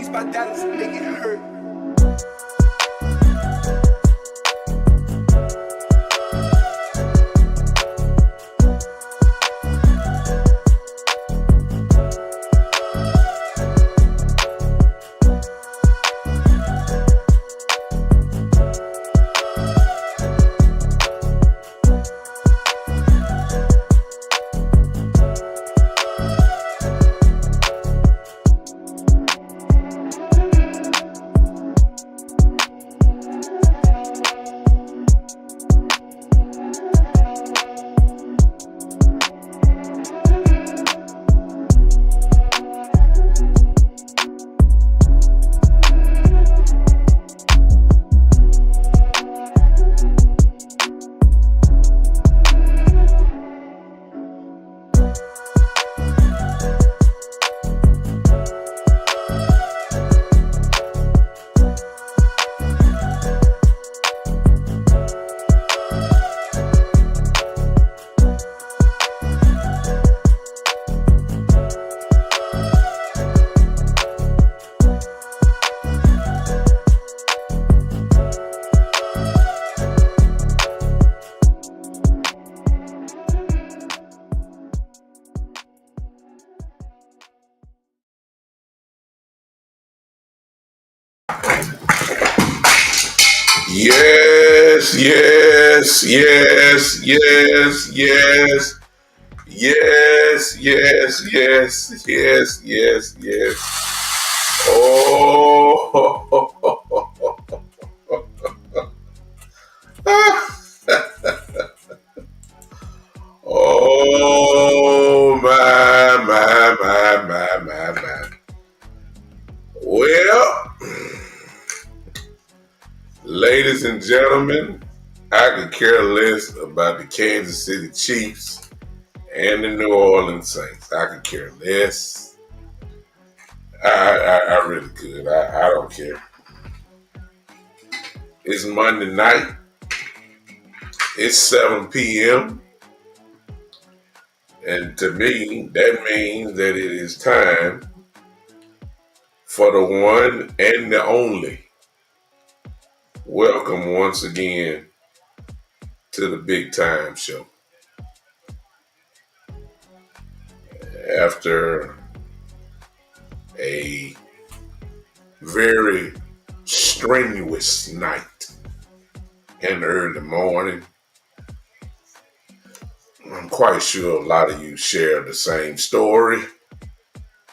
Beats by Dallas, make it hurt. Yes, yes, yes, yes, yes, yes, yes, yes, yes, yes, yes. Oh, oh, my. Well, ladies and gentlemen, I could care less about the Kansas City Chiefs and the New Orleans Saints. I could care less. I really could. I don't care. It's Monday night. It's 7 p.m. And to me, that means that it is time for the one and the only. Welcome once again to the Big Time Show. After a very strenuous night in the early morning, I'm quite sure a lot of you share the same story.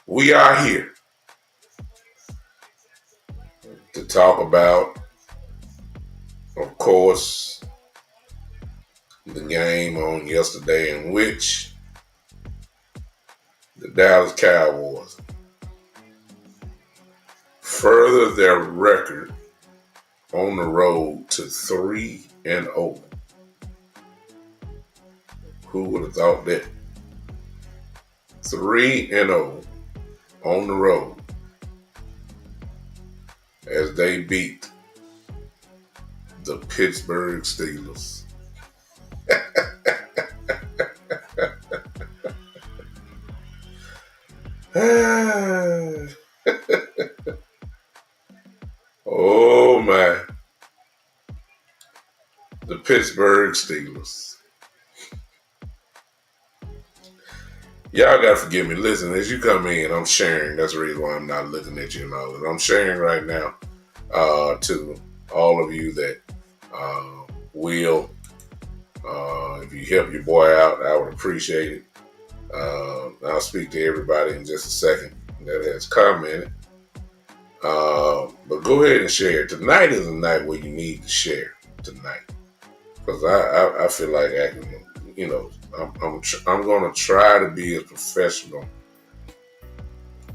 We are here to talk about, of course, the game on yesterday in which the Dallas Cowboys further their record on the road to 3-0. Who would have thought that? 3-0 on the road as they beat the Pittsburgh Steelers. Oh my. The Pittsburgh Steelers. Y'all gotta forgive me. Listen, as you come in, I'm sharing. That's the reason why I'm not looking at you and all that. I'm sharing right now to all of you that will. If you help your boy out, I would appreciate it. I'll speak to everybody in just a second that has commented. But go ahead and share. Tonight is a night where you need to share tonight. Because I feel like acting, I'm going to try to be as professional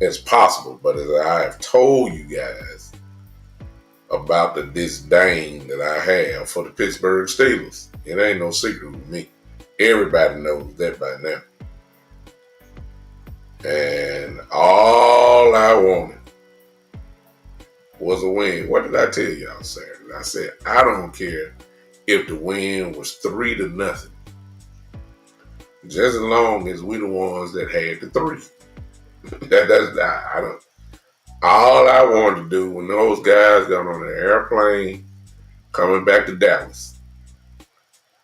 as possible. But as I have told you guys about the disdain that I have for the Pittsburgh Steelers, it ain't no secret with me. Everybody knows that by now. And all I wanted was a win. What did I tell y'all Saturday? I said, I don't care if the win was 3-0. Just as long as we the ones that had the 3. All I wanted to do when those guys got on the airplane coming back to Dallas,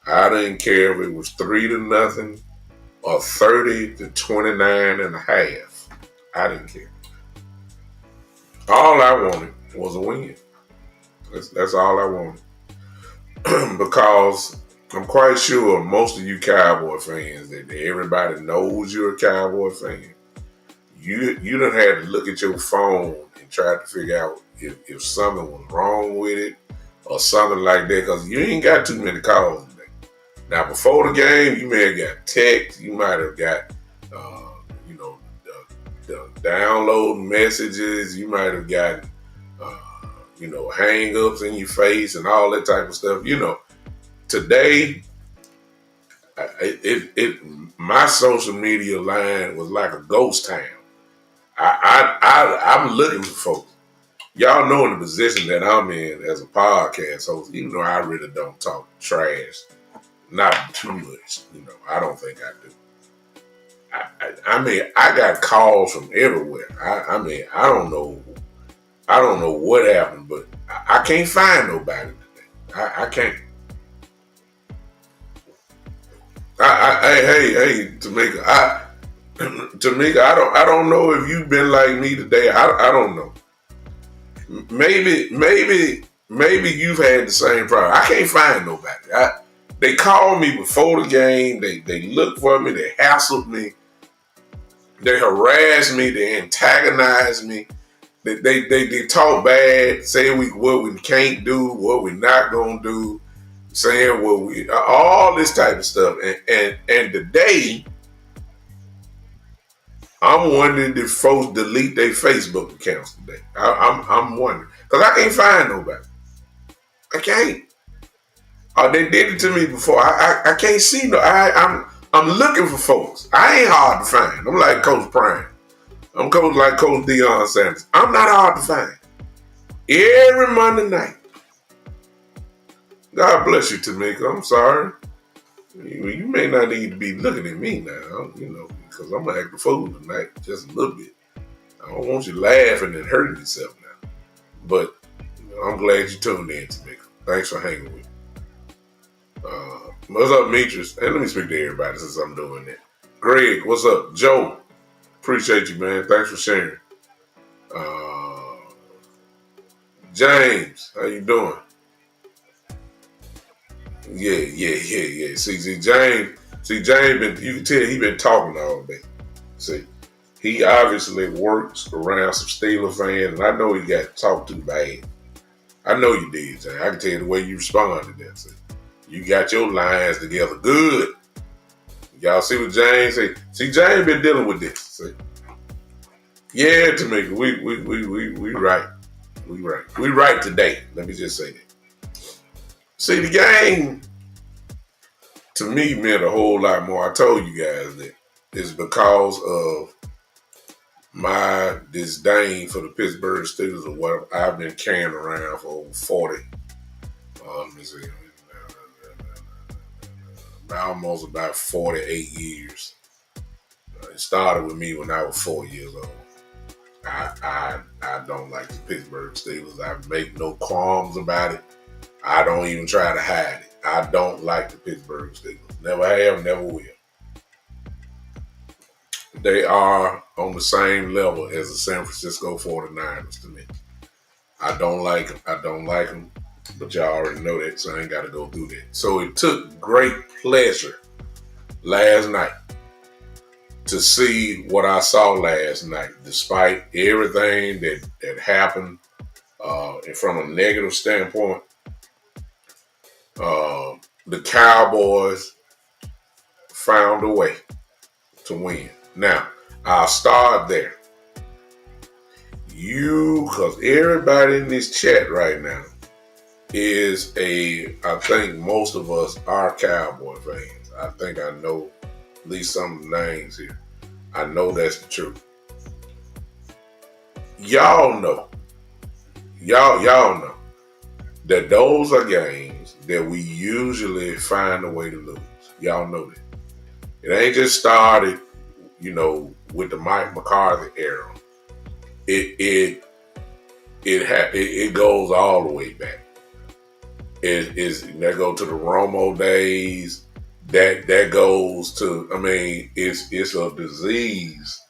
I didn't care if it was 3-0 or 30-29 and a half. I didn't care. All I wanted was a win. That's all I wanted. Because I'm quite sure most of you Cowboy fans that everybody knows you're a Cowboy fan. You done had to look at your phone and try to figure out if something was wrong with it or something like that, because you ain't got too many calls today. Now, before the game, you may have got text, you might have got, you know, the download messages, you might have gotten, you know, hang-ups in your face and all that type of stuff. You know, today, my social media line was like a ghost town. I'm looking for folks. Y'all know in the position that I'm in as a podcast host, even though I really don't talk trash, not too much. You know, I don't think I do. I mean, I got calls from everywhere. I mean, I don't know what happened, but I can't find nobody today. I can't. Hey, Tamika. Tamika, I don't know if you've been like me today. I don't know. Maybe you've had the same problem. I can't find nobody. They called me before the game. They looked for me. They hassled me. They harassed me. They antagonized me. They talk bad, saying what we can't do, what we're not gonna do, saying what we all this type of stuff. And today, I'm wondering if folks delete their Facebook accounts today. I'm wondering because I can't find nobody. I can't. They did it to me before. I can't see no. I'm looking for folks. I ain't hard to find. I'm like Coach Prime. I'm like Coach Deion Sanders. I'm not hard to find. Every Monday night. God bless you, Tamika. I'm sorry. You may not need to be looking at me now, you know, because I'm gonna act a fool tonight, just a little bit. I don't want you laughing and hurting yourself now. But you know, I'm glad you tuned in, Tamika. Thanks for hanging with me. What's up, Metris? And let me speak to everybody since I'm doing that. Greg, what's up? Joe, appreciate you, man. Thanks for sharing. James, how you doing? Yeah. See, James you can tell he been talking all day. See, he obviously works around some Steelers fans, and I know he got talked to bad. I know you did, James. I can tell the way you responded there. See, you got your lines together good. Y'all see what James say? See, James been dealing with this. See, yeah, Tamika, we right. We right today. Let me just say that. See, the game to me meant a whole lot more. I told you guys that it's because of my disdain for the Pittsburgh Steelers, or what I've been carrying around for over 40. Let me see, almost about 48 years. It started with me when I was 4 years old. I don't like the Pittsburgh Steelers. I make no qualms about it. I don't even try to hide it. I don't like the Pittsburgh Steelers. Never have, never will. They are on the same level as the San Francisco 49ers to me. I don't like them. But y'all already know that, so I ain't got to go through that. So it took great pleasure last night to see what I saw last night, despite everything that happened and from a negative standpoint. The Cowboys found a way to win. Now, I'll start there. Because everybody in this chat right now I think most of us are Cowboy fans. I think I know at least some of the names here. I know that's the truth. Y'all know that those are games that we usually find a way to lose. Y'all know that. It ain't just started, with the Mike McCarthy era. It it goes all the way back. That go to the Romo days. That goes to, I mean, it's a disease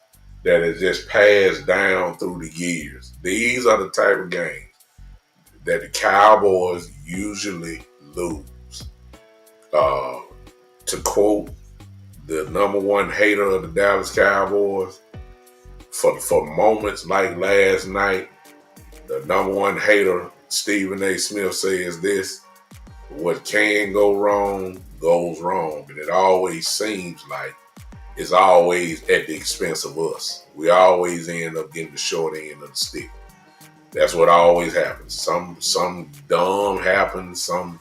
that is just passed down through the years. These are the type of games that the Cowboys usually lose. To quote the number one hater of the Dallas Cowboys, for moments like last night, the number one hater, Stephen A. Smith, says this: what can go wrong goes wrong, and it always seems like it's always at the expense of us. We always end up getting the short end of the stick. That's what always happens. Some dumb happens, some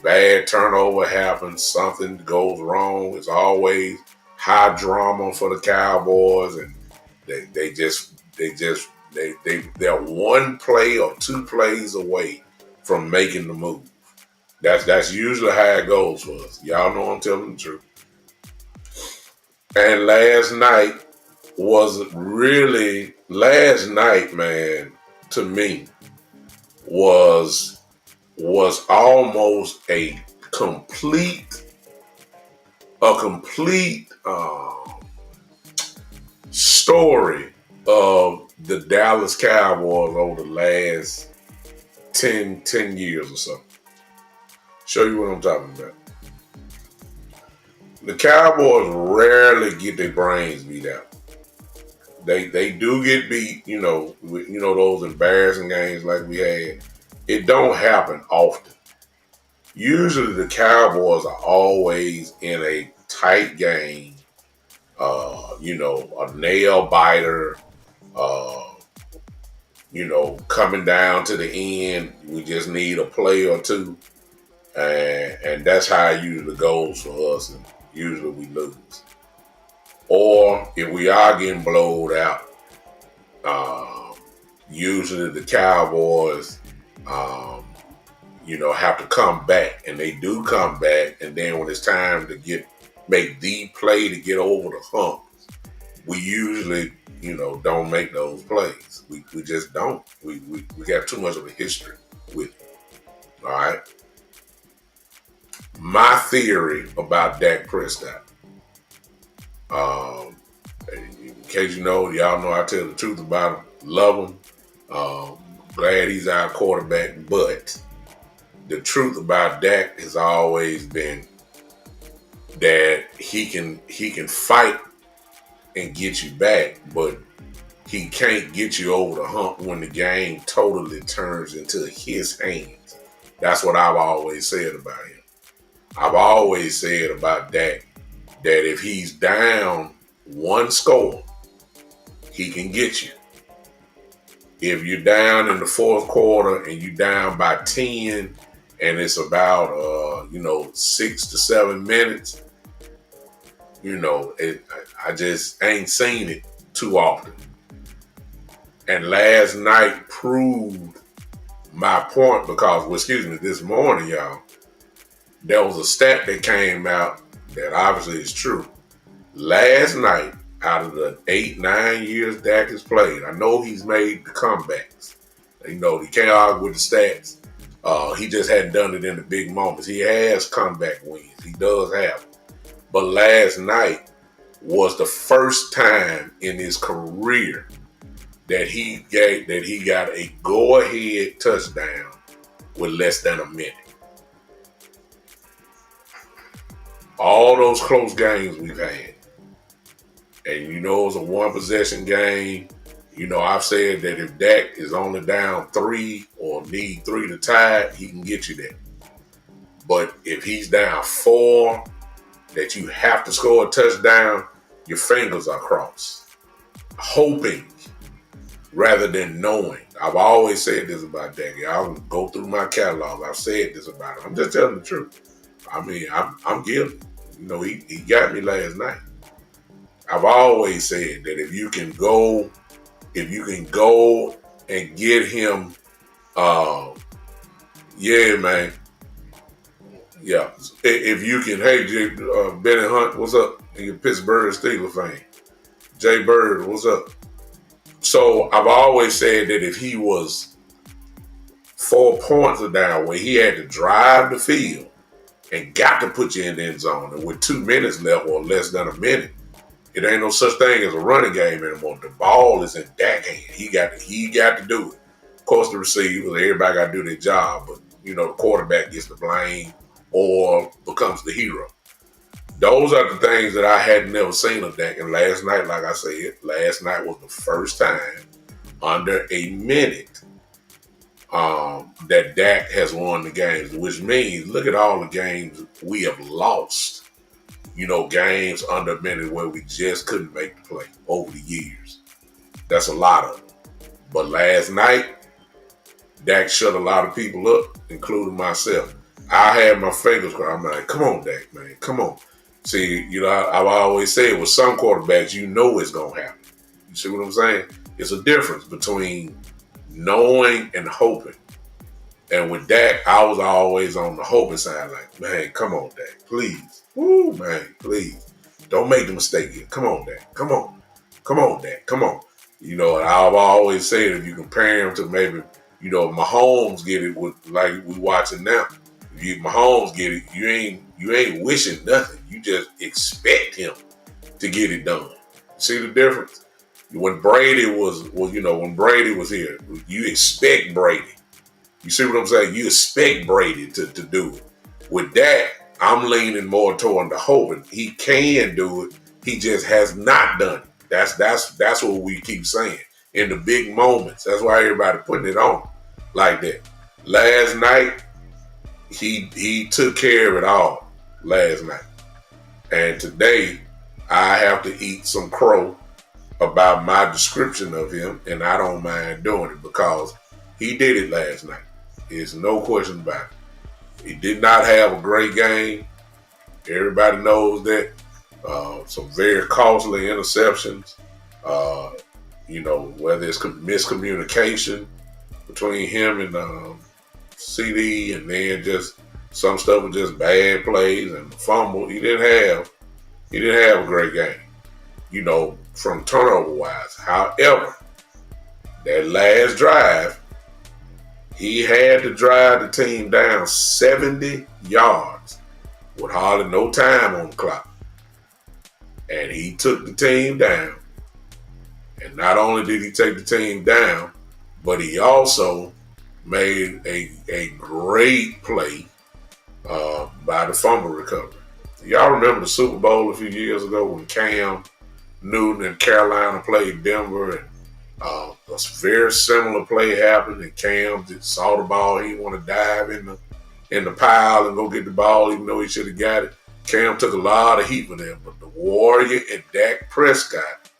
bad turnover happens, something goes wrong. It's always high drama for the Cowboys, and they're one play or two plays away from making the move. That's usually how it goes for us. Y'all know I'm telling the truth. And last night, man, to me, was almost a complete story of the Dallas Cowboys over the last 10 years or so. Show you what I'm talking about. The Cowboys rarely get their brains beat out. They do get beat, those embarrassing games like we had. It don't happen often. Usually the Cowboys are always in a tight game, a nail biter, coming down to the end. We just need a play or two. And that's how it usually goes for us, and usually we lose. Or if we are getting blowed out, usually the Cowboys, have to come back, and they do come back. And then when it's time to make the play to get over the hump, we usually, don't make those plays. We just don't. We got too much of a history with it. All right. My theory about Dak Prescott, in case y'all know I tell the truth about him. Love him. Glad he's our quarterback. But the truth about Dak has always been that he can fight and get you back, but he can't get you over the hump when the game totally turns into his hands. That's what I've always said about him. I've always said about Dak that if he's down one score, he can get you. If you're down in the fourth quarter and you're down by 10 and it's about 6 to 7 minutes, I just ain't seen it too often. And last night proved my point because, this morning, y'all, there was a stat that came out that obviously is true. Last night, out of the 8-9 years Dak has played, I know he's made the comebacks. You can't argue with the stats. He just hadn't done it in the big moments. He has comeback wins. He does have them. But last night was the first time in his career that he got a go-ahead touchdown with less than a minute. All those close games we've had. And it was a one-possession game. I've said that if Dak is only down 3 or need 3 to tie it, he can get you there. But if he's down 4, that you have to score a touchdown, your fingers are crossed. Hoping rather than knowing. I've always said this about Dak. I'll go through my catalog. I've said this about him. I'm just telling the truth. I mean, I'm guilty. He got me last night. I've always said that if you can go and get him, man. Yeah. If you can, hey, Benny Hunt, what's up? You Pittsburgh Steelers fan. Jay Bird, what's up? So I've always said that if he was 4 points are down where he had to drive the field and got to put you in the end zone. And with 2 minutes left or less than a minute, it ain't no such thing as a running game anymore. The ball is in Dak's hand. He got to do it. Of course, the receivers, everybody got to do their job, but the quarterback gets the blame or becomes the hero. Those are the things that I had never seen of Dak. And last night, like I said, last night was the first time under a minute that Dak has won the games, which means look at all the games we have lost. Games under a minute where we just couldn't make the play over the years. That's a lot of them. But last night, Dak shut a lot of people up, including myself. I had my fingers crossed. I'm like, come on, Dak, man, come on. See, I've always said with some quarterbacks, it's going to happen. You see what I'm saying? It's a difference between knowing and hoping. And with Dak, I was always on the hoping side, like, man, come on, Dak, please. Woo, man, please. Don't make the mistake here. Come on, Dak. Come on. Come on, Dak. Come on. And I've always said if you compare him to maybe, Mahomes get it with like we watching now. If Mahomes get it, you ain't wishing nothing. You just expect him to get it done. See the difference? When Brady when Brady was here, you expect Brady. You see what I'm saying? You expect Brady to do it. With that, I'm leaning more toward the hoping he can do it. He just has not done it. That's what we keep saying. In the big moments. That's why everybody putting it on like that. Last night, he took care of it all last night. And today, I have to eat some crow about my description of him, and I don't mind doing it because he did it last night. There's no question about it. He did not have a great game. Everybody knows that. Some very costly interceptions. Whether it's miscommunication between him and CD, and then just some stuff was just bad plays and fumble. He didn't have a great game. From turnover wise. However, that last drive, he had to drive the team down 70 yards with hardly no time on the clock. And he took the team down. And not only did he take the team down, but he also made a great play by the fumble recovery. Y'all remember the Super Bowl a few years ago when Cam Newton and Carolina played Denver, and a very similar play happened, and Cam just saw the ball. He didn't want to dive in the pile and go get the ball, even though he should have got it. Cam took a lot of heat for them, but the Warrior and Dak Prescott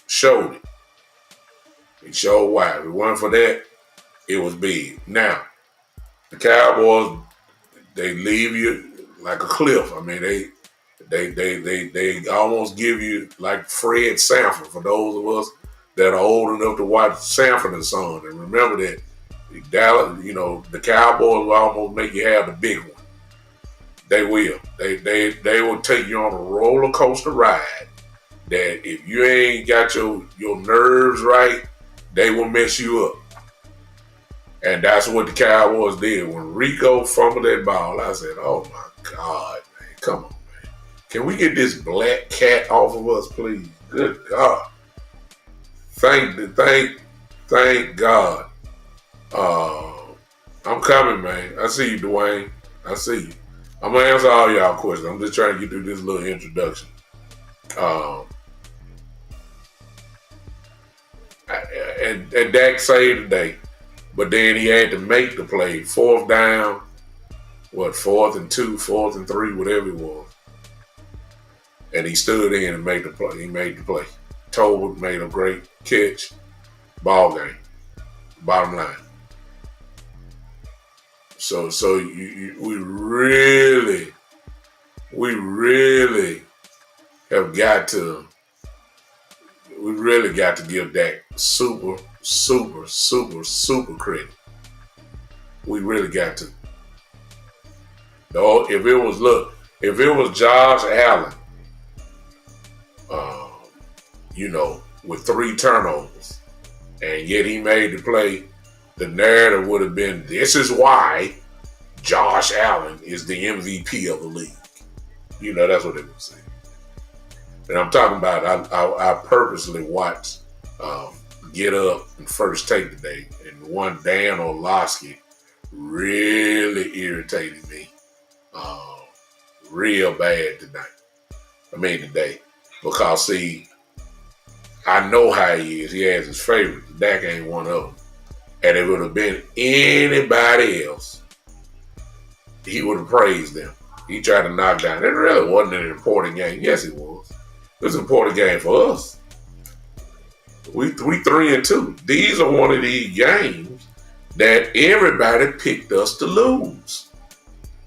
showed it. He showed why. If it wasn't for that, it was big. Now, the Cowboys, they leave you like a cliff. I mean, they almost give you like Fred Sanford for those of us that are old enough to watch Sanford and Son. And remember that Dallas, the Cowboys will almost make you have the big one. They will. They will take you on a roller coaster ride that if you ain't got your nerves right, they will mess you up. And that's what the Cowboys did. When Rico fumbled that ball, I said, oh my God, man, come on, man. Can we get this black cat off of us, please? Good God. Thank God. I'm coming, man. I see you, Dwayne. I see you. I'm going to answer all y'all questions. I'm just trying to get through this little introduction. And Dak saved the day. But then he had to make the play. 4th down, 4th and 2, 4th and 3, whatever it was. And he stood in and made the play. He made the play. Tolbert made a great catch. Ball game. Bottom line. So we really have got to. We really got to give Dak super credit. We really got to. If it was Josh Allen, with 3 turnovers, and yet he made the play, the narrative would have been, this is why Josh Allen is the MVP of the league. You know, that's what they would say. And I'm talking about, I purposely watched Get Up and First Take today, and one Dan Orlovsky really irritated me real bad today. Because, see, I know how he is. He has his favorites. Dak ain't one of them. And if it would have been anybody else, he would have praised them. He tried to knock down. It really wasn't an important game. Yes, it was. It was an important game for us. We 3-2. These are one of these games that everybody picked us to lose.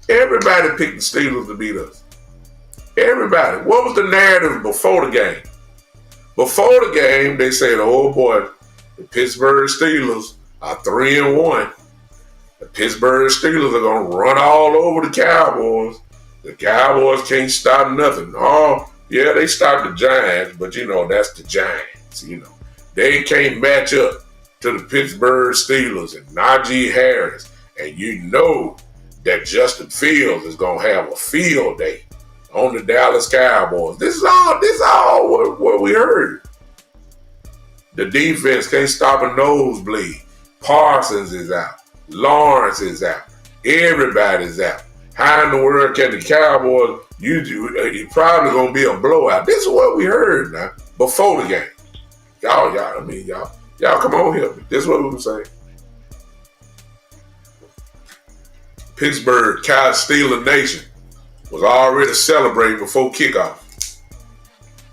Everybody picked the Steelers to beat us. Everybody. What was the narrative before the game? Before the game, they said, oh boy, the Pittsburgh Steelers are 3-1. The Pittsburgh Steelers are going to run all over the Cowboys. The Cowboys can't stop nothing. Oh, yeah, they stopped the Giants, but you know, that's the Giants, you know. They can't match up to the Pittsburgh Steelers and Najee Harris. And you know that Justin Fields is going to have a field day on the Dallas Cowboys. This is all what we heard. The defense can't stop a nosebleed. Parsons is out. Lawrence is out. Everybody's out. How in the world can the Cowboys, it's probably going to be a blowout. This is what we heard now before the game. Y'all come on here. This is what we were saying. Pittsburgh, Cow Steeler Nation was already celebrating before kickoff.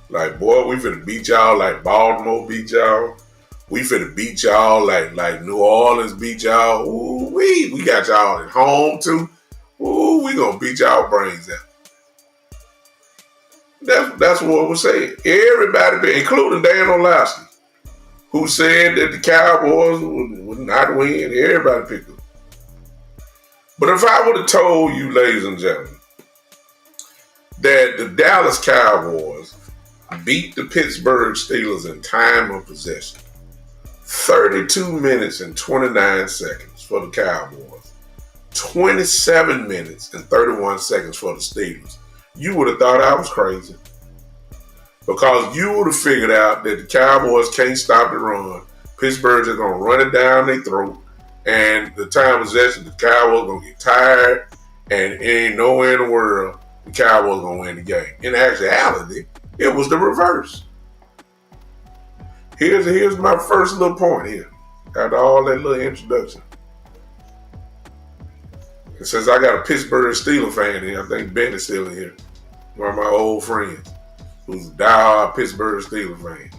Like, boy, we finna beat y'all like Baltimore beat y'all. We finna beat y'all like New Orleans beat y'all. Ooh, we got y'all at home too. Ooh, we gonna beat y'all brains out. That's what we're saying. Everybody, including Dan Orlovsky, who said that the Cowboys would not win. Everybody picked them. But if I would have told you, ladies and gentlemen, that the Dallas Cowboys beat the Pittsburgh Steelers in time of possession, 32 minutes and 29 seconds for the Cowboys, 27 minutes and 31 seconds for the Steelers, you would have thought I was crazy. Because you would have figured out that the Cowboys can't stop the run. Pittsburgh's are going to run it down their throat. And the time of possession, the Cowboys going to get tired. And it ain't nowhere in the world the Cowboys going to win the game. In actuality, it was the reverse. Here's my first little point here. After all that little introduction. And since I got a Pittsburgh Steelers fan here, I think Ben is still in here. One of my old friends who's a diehard Pittsburgh Steelers fan.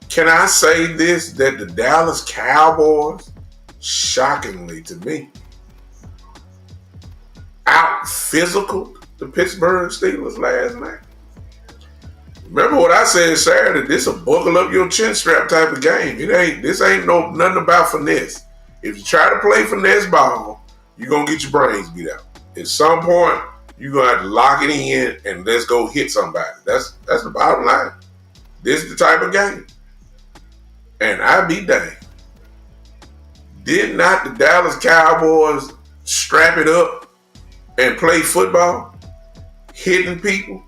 Can I say this, that the Dallas Cowboys, shockingly to me, out-physicaled the Pittsburgh Steelers last night? Remember what I said Saturday, this a buckle up your chin strap type of game. This ain't nothing about finesse. If you try to play finesse ball, you're going to get your brains beat out. At some point, you're going to have to lock it in and let's go hit somebody. That's the bottom line. This is the type of game. And I be dang. Did not the Dallas Cowboys strap it up and play football? Hitting people?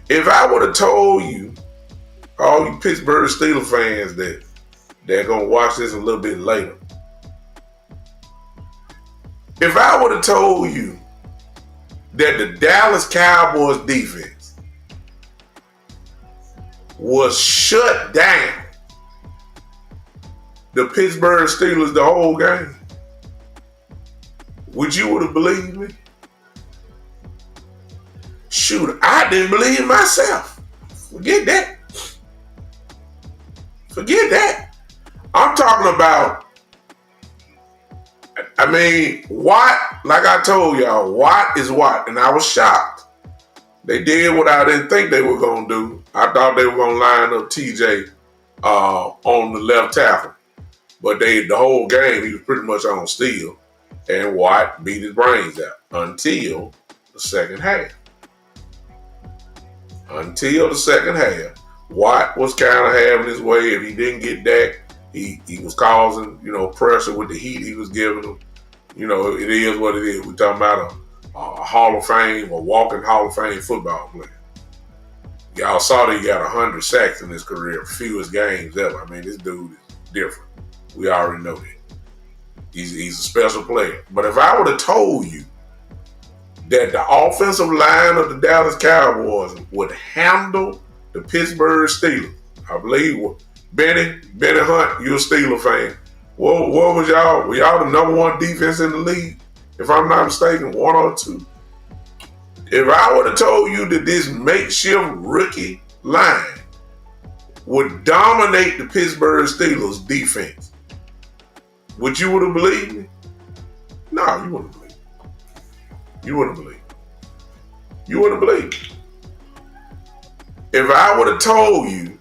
If I would have told you, all you Pittsburgh Steelers fans that they're going to watch this a little bit later, if I would have told you that the Dallas Cowboys defense was shut down the Pittsburgh Steelers the whole game, would you would have believed me? Shoot, I didn't believe myself. Forget that. I'm talking about, Watt, like I told y'all, Watt is Watt, and I was shocked. They did what I didn't think they were going to do. I thought they were going to line up TJ on the left tackle. But the whole game, he was pretty much on steel, and Watt beat his brains out until the second half. Until the second half, Watt was kind of having his way. If he didn't get Dak He was causing, pressure with the heat he was giving them. It is what it is. We're talking about a Hall of Fame, a walking Hall of Fame football player. Y'all saw that he got 100 sacks in his career, fewest games ever. I mean, this dude is different. We already know that. He's a special player. But if I would have told you that the offensive line of the Dallas Cowboys would handle the Pittsburgh Steelers, I believe Benny Hunt, you're a Steeler fan. What was y'all? Were y'all the number one defense in the league? If I'm not mistaken, 1 or 2. If I would have told you that this makeshift rookie line would dominate the Pittsburgh Steelers defense, would you have believed me? No, you wouldn't believe me. You wouldn't believe me. You wouldn't believe me. If I would have told you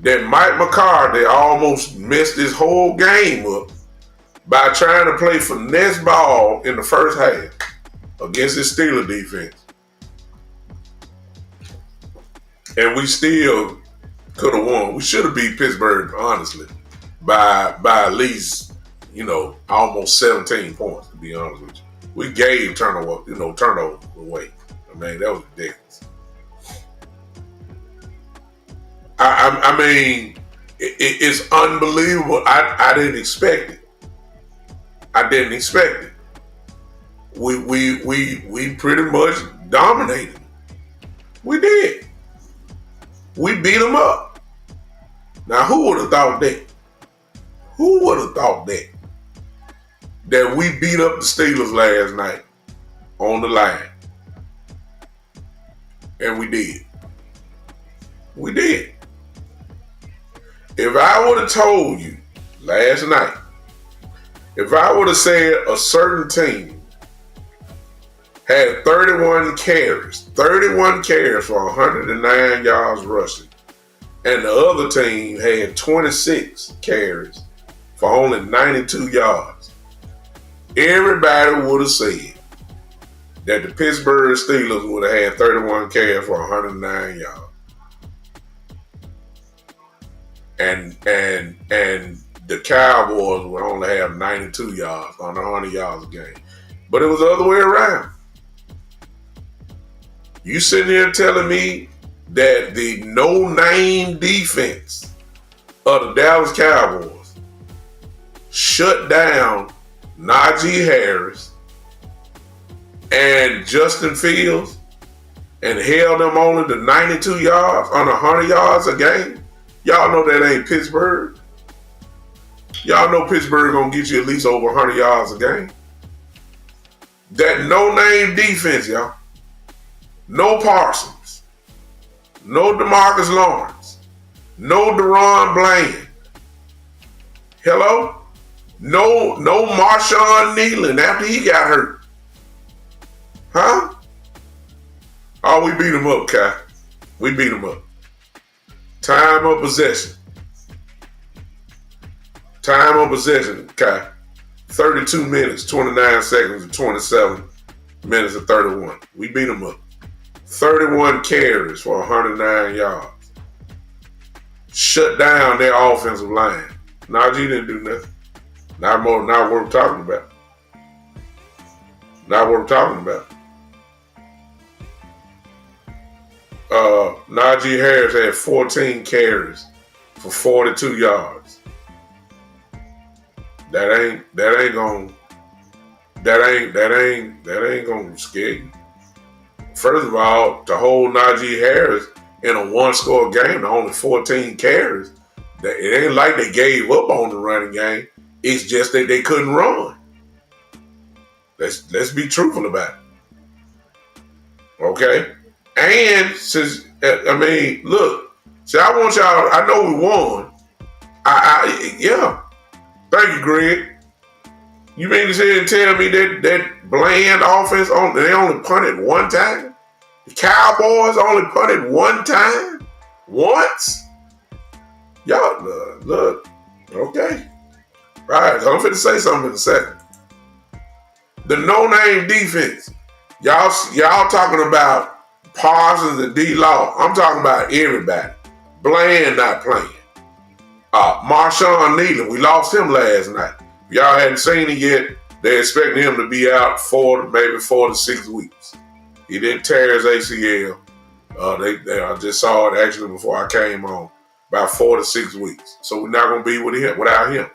that Mike McCarthy almost messed his whole game up by trying to play finesse ball in the first half against his Steeler defense, and we still could have won. We should have beat Pittsburgh, honestly, by at least, almost 17 points, to be honest with you. We gave turnovers away. I mean, that was ridiculous. I mean, it's unbelievable. I didn't expect it. I didn't expect it. We pretty much dominated. We did. We beat them up. Now, who would have thought that? Who would have thought that? That we beat up the Steelers last night on the line. And we did. We did. If I would have told you last night, if I would have said a certain team had 31 carries for 109 yards rushing, and the other team had 26 carries for only 92 yards, everybody would have said that the Pittsburgh Steelers would have had 31 carries for 109 yards. And the Cowboys would only have 92 yards on 100 yards a game. But it was the other way around. You sitting here telling me that the no-name defense of the Dallas Cowboys shut down Najee Harris and Justin Fields and held them only to 92 yards on 100 yards a game? Y'all know that ain't Pittsburgh. Y'all know Pittsburgh gonna get you at least over 100 yards a game. That no-name defense, y'all. No Parsons. No DeMarcus Lawrence. No Deron Bland. Hello? No Marshawn Nealon after he got hurt. Huh? Oh, we beat him up, Kai. We beat him up. Time of possession. Time of possession, Kai. 32 minutes, 29 seconds, and 27 minutes and 31. We beat them up. 31 carries for 109 yards. Shut down their offensive line. Najee didn't do nothing. Not worth talking about. Not worth talking about. Najee Harris had 14 carries for 42 yards. That ain't gonna scare you. First of all, to hold Najee Harris in a one-score game to only 14 carries, it ain't like they gave up on the running game. It's just that they couldn't run. Let's be truthful about it. Okay? And look, I want y'all, I know we won. Yeah. Thank you, Greg. You mean to say and tell me that bland offense, they only punted one time? The Cowboys only punted one time? Once? Y'all, look, okay. Right, I'm finna say something in a second. The no-name defense. Y'all talking about Parsons and D-Law. I'm talking about everybody. Bland not playing. Marshawn Nealon, we lost him last night. If y'all hadn't seen it yet, they expecting him to be out maybe 4 to 6 weeks. He didn't tear his ACL. I just saw it actually before I came on. About 4 to 6 weeks. So we're not going to be without him.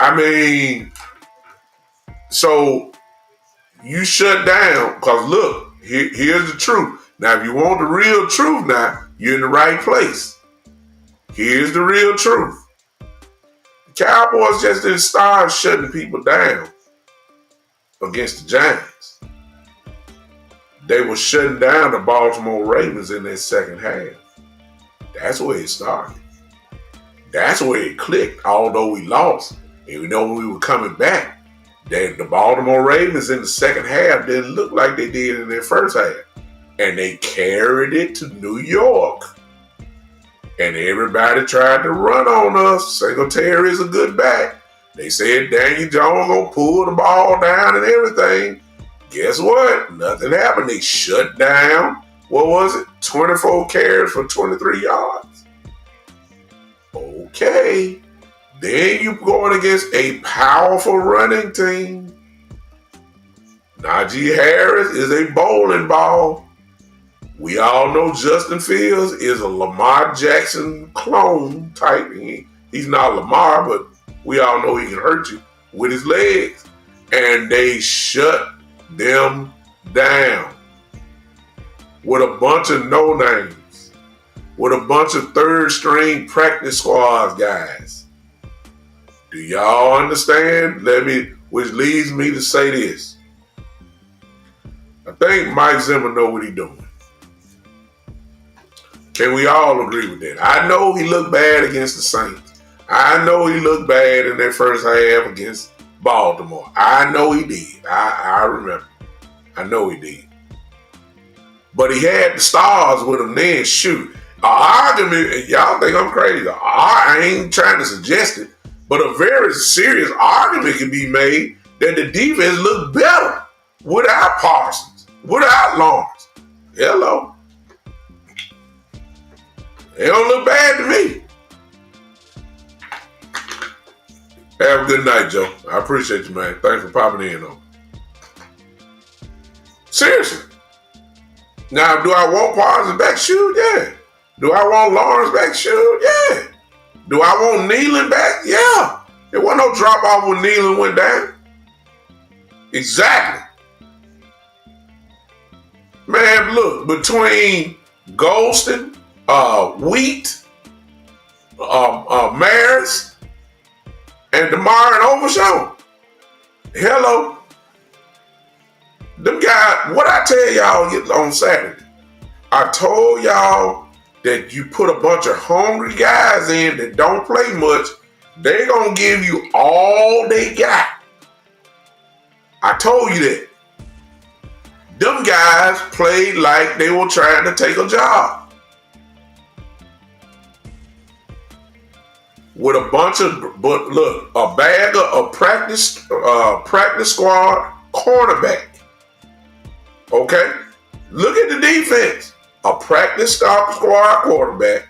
I mean, so you shut down, because look, here's the truth. Now, if you want the real truth now, you're in the right place. Here's the real truth. The Cowboys just didn't start shutting people down against the Giants. They were shutting down the Baltimore Ravens in their second half. That's where it started. That's where it clicked, although we lost. And we know when we were coming back, that the Baltimore Ravens in the second half didn't look like they did in their first half. And they carried it to New York. And everybody tried to run on us. Singletary is a good back. They said Daniel Jones gonna pull the ball down and everything. Guess what? Nothing happened. They shut down, what was it? 24 carries for 23 yards. Okay. Then you're going against a powerful running team. Najee Harris is a bowling ball. We all know Justin Fields is a Lamar Jackson clone type. He's not Lamar, but we all know he can hurt you with his legs. And they shut them down with a bunch of no-names, with a bunch of third-string practice squad guys. Do y'all understand? Which leads me to say this. I think Mike Zimmer know what he's doing. Can we all agree with that? I know he looked bad against the Saints. I know he looked bad in their first half against Baltimore. I know he did. I remember. I know he did. But he had the stars with him then. Shoot. An argument, y'all think I'm crazy. I ain't trying to suggest it, but a very serious argument can be made that the defense looked better without Parsons, without Lawrence. Hello. They don't look bad to me. Have a good night, Joe. I appreciate you, man. Thanks for popping in on. Seriously. Now, do I want Parsons back? Shoot, yeah. Do I want Lawrence back? Shoot, yeah. Do I want Nealon back? Yeah. There wasn't no drop off when Nealon went down. Exactly. Man, look, between Golston, Wheat, Maris, and DeMar and Overshown. Hello. Them guys, what I tell y'all on Saturday, I told y'all that you put a bunch of hungry guys in that don't play much, they're going to give you all they got. I told you that. Them guys played like they were trying to take a job. With a bunch of, but look, a bag of practice squad cornerback. Okay? Look at the defense. A practice squad quarterback.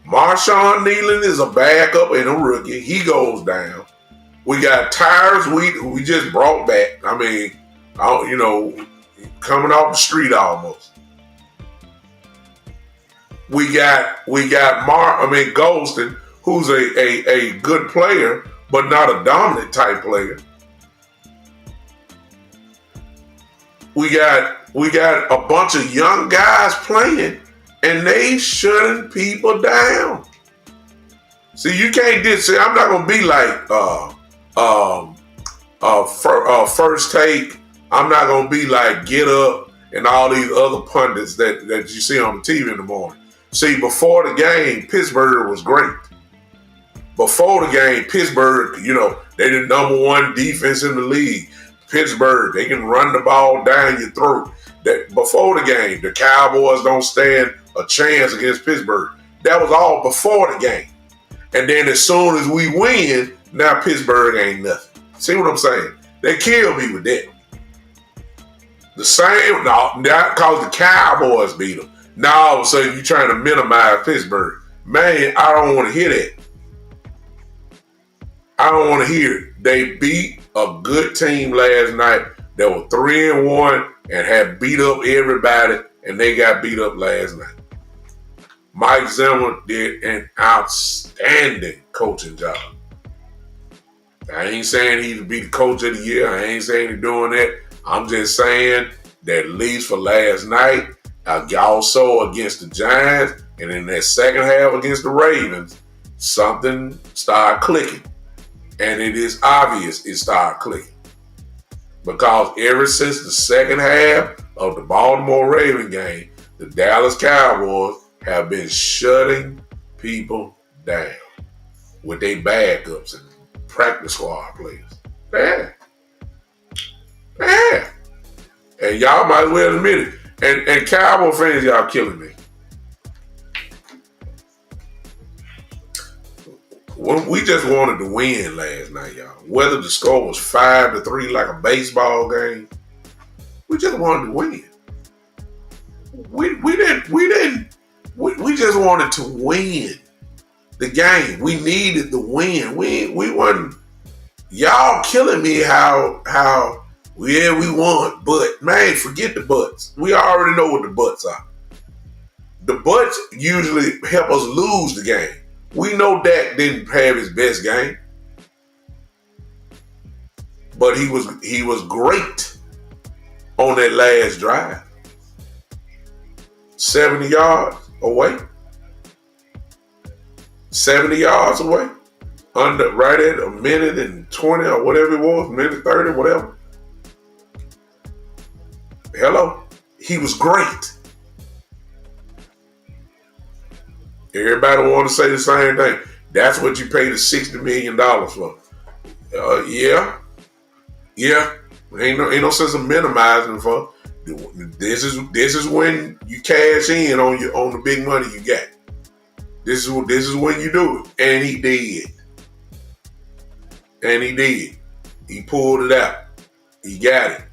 Marshawn Nealon is a backup and a rookie. He goes down. We got Tyrus Wheat, who we just brought back. I mean, coming off the street almost. We got Golston, who's a good player, but not a dominant type player. We got a bunch of young guys playing, and they shutting people down. See, you can't say I'm not gonna be like First Take. I'm not gonna be like Get Up and all these other pundits that you see on the TV in the morning. See, before the game, Pittsburgh was great. Before the game, Pittsburgh, they the number one defense in the league. Pittsburgh, they can run the ball down your throat. That before the game, the Cowboys don't stand a chance against Pittsburgh. That was all before the game. And then as soon as we win, now Pittsburgh ain't nothing. See what I'm saying? They killed me with that. The same, not because the Cowboys beat them. Now all of a sudden you're trying to minimize Pittsburgh. Man, I don't want to hear that. I don't want to hear it. They beat a good team last night that were 3-1 and had beat up everybody, and they got beat up last night. Mike Zimmer did an outstanding coaching job. I ain't saying he'd be the coach of the year. I ain't saying he's doing that. I'm just saying that at least for last night, also against the Giants, and in that second half against the Ravens, something started clicking. And it is obvious it started clicking. Because ever since the second half of the Baltimore Ravens game, the Dallas Cowboys have been shutting people down with their backups and practice squad players. Yeah. And y'all might as well admit it. And Cowboy fans, y'all killing me. We just wanted to win last night, y'all. Whether the score was 5-3 like a baseball game, we just wanted to win. We just wanted to win the game. We needed the win. We wasn't. Y'all killing me how we won, but man, forget the buts. We already know what the buts are. The buts usually help us lose the game. We know Dak didn't have his best game, but he was great on that last drive. 70 yards away. 70 yards away. Right at a minute and 20 or whatever it was, minute 30, whatever. Hello? He was great. Everybody want to say the same thing. That's what you paid the $60 million for. Yeah. Ain't no sense of minimizing for. This is when you cash in on the big money you got. This is when you do it. And he did. He pulled it out. He got it.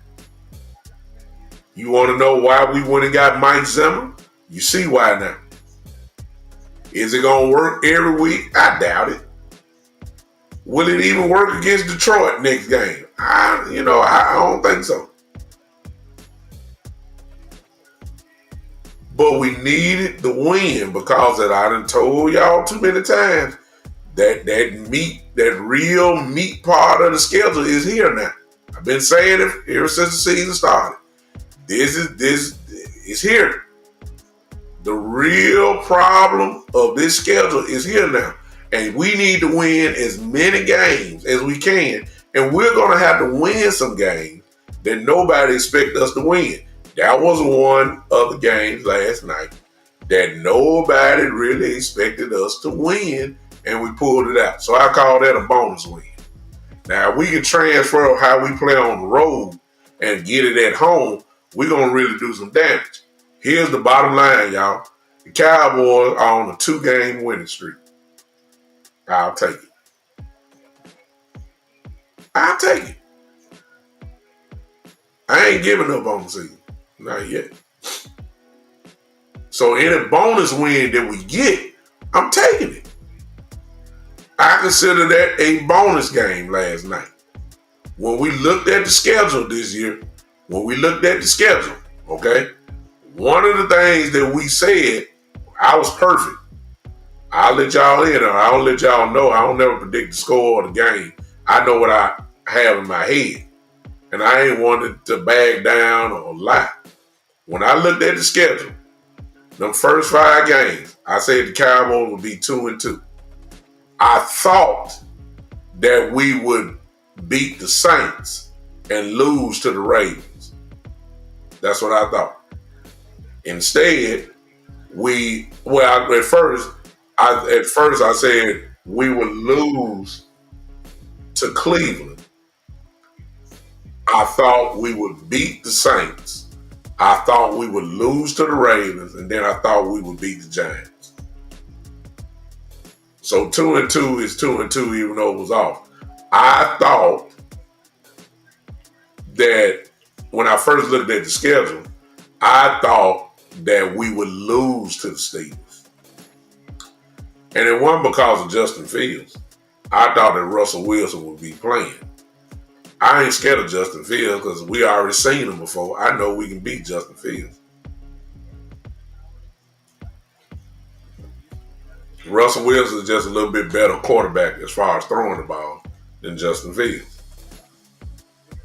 You want to know why we went and got Mike Zimmer? You see why now. Is it going to work every week? I doubt it. Will it even work against Detroit next game? I don't think so. But we needed the win because I done told y'all too many times that real meat part of the schedule is here now. I've been saying it ever since the season started. This is here. The real problem of this schedule is here now. And we need to win as many games as we can. And we're going to have to win some games that nobody expects us to win. That was one of the games last night that nobody really expected us to win, and we pulled it out. So I call that a bonus win. Now, if we can transfer how we play on the road and get it at home, we're going to really do some damage. Here's the bottom line, y'all. The Cowboys are on a 2-game winning streak. I'll take it. I ain't giving up on the season. Not yet. So any bonus win that we get, I'm taking it. I consider that a bonus game last night. When we looked at the schedule this year, okay, one of the things that we said, I was perfect. I'll let y'all in, or I'll let y'all know. I don't never predict the score of the game. I know what I have in my head. And I ain't wanted to bag down or lie. When I looked at the schedule, the first 5 games, I said the Cowboys would be 2-2. I thought that we would beat the Saints and lose to the Ravens. That's what I thought. Instead, at first I said we would lose to Cleveland. I thought we would beat the Saints. I thought we would lose to the Ravens, and then I thought we would beat the Giants. So 2-2 is 2-2, even though it was off. I thought that when I first looked at the schedule, I thought that we would lose to the Steelers. And it wasn't because of Justin Fields. I thought that Russell Wilson would be playing. I ain't scared of Justin Fields because we already seen him before. I know we can beat Justin Fields. Russell Wilson is just a little bit better quarterback as far as throwing the ball than Justin Fields.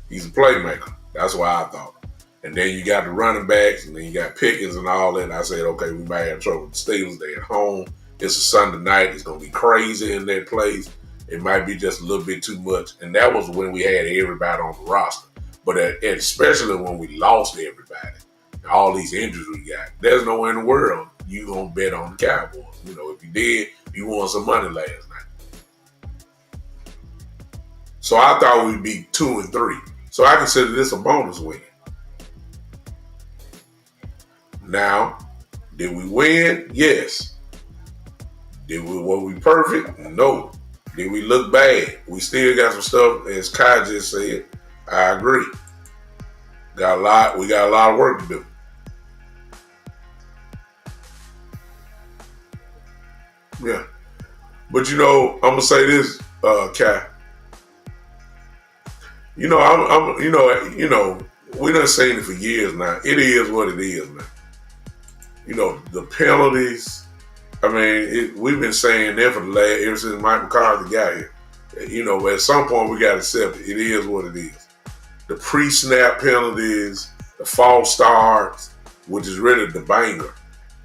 He's a playmaker. That's what I thought. And then you got the running backs, and then you got Pickens and all that. And I said, okay, we might have trouble with the Steelers. They're at home. It's a Sunday night. It's going to be crazy in that place. It might be just a little bit too much. And that was when we had everybody on the roster. But especially when we lost everybody. All these injuries we got. There's nowhere in the world you going to bet on the Cowboys. You know, if you did, you won some money last night. So I thought we'd be 2-3. So I consider this a bonus win. Now, did we win? Yes. Were we perfect? No. Did we look bad? We still got some stuff, as Kai just said. I agree. We got a lot of work to do. Yeah. But I'm gonna say this, Kai. We done seen it for years now. It is what it is, man. The penalties. I mean, we've been saying that ever since Mike McCarthy got here. At some point we got to accept it. It is what it is. The pre-snap penalties, the false starts, which is really the banger.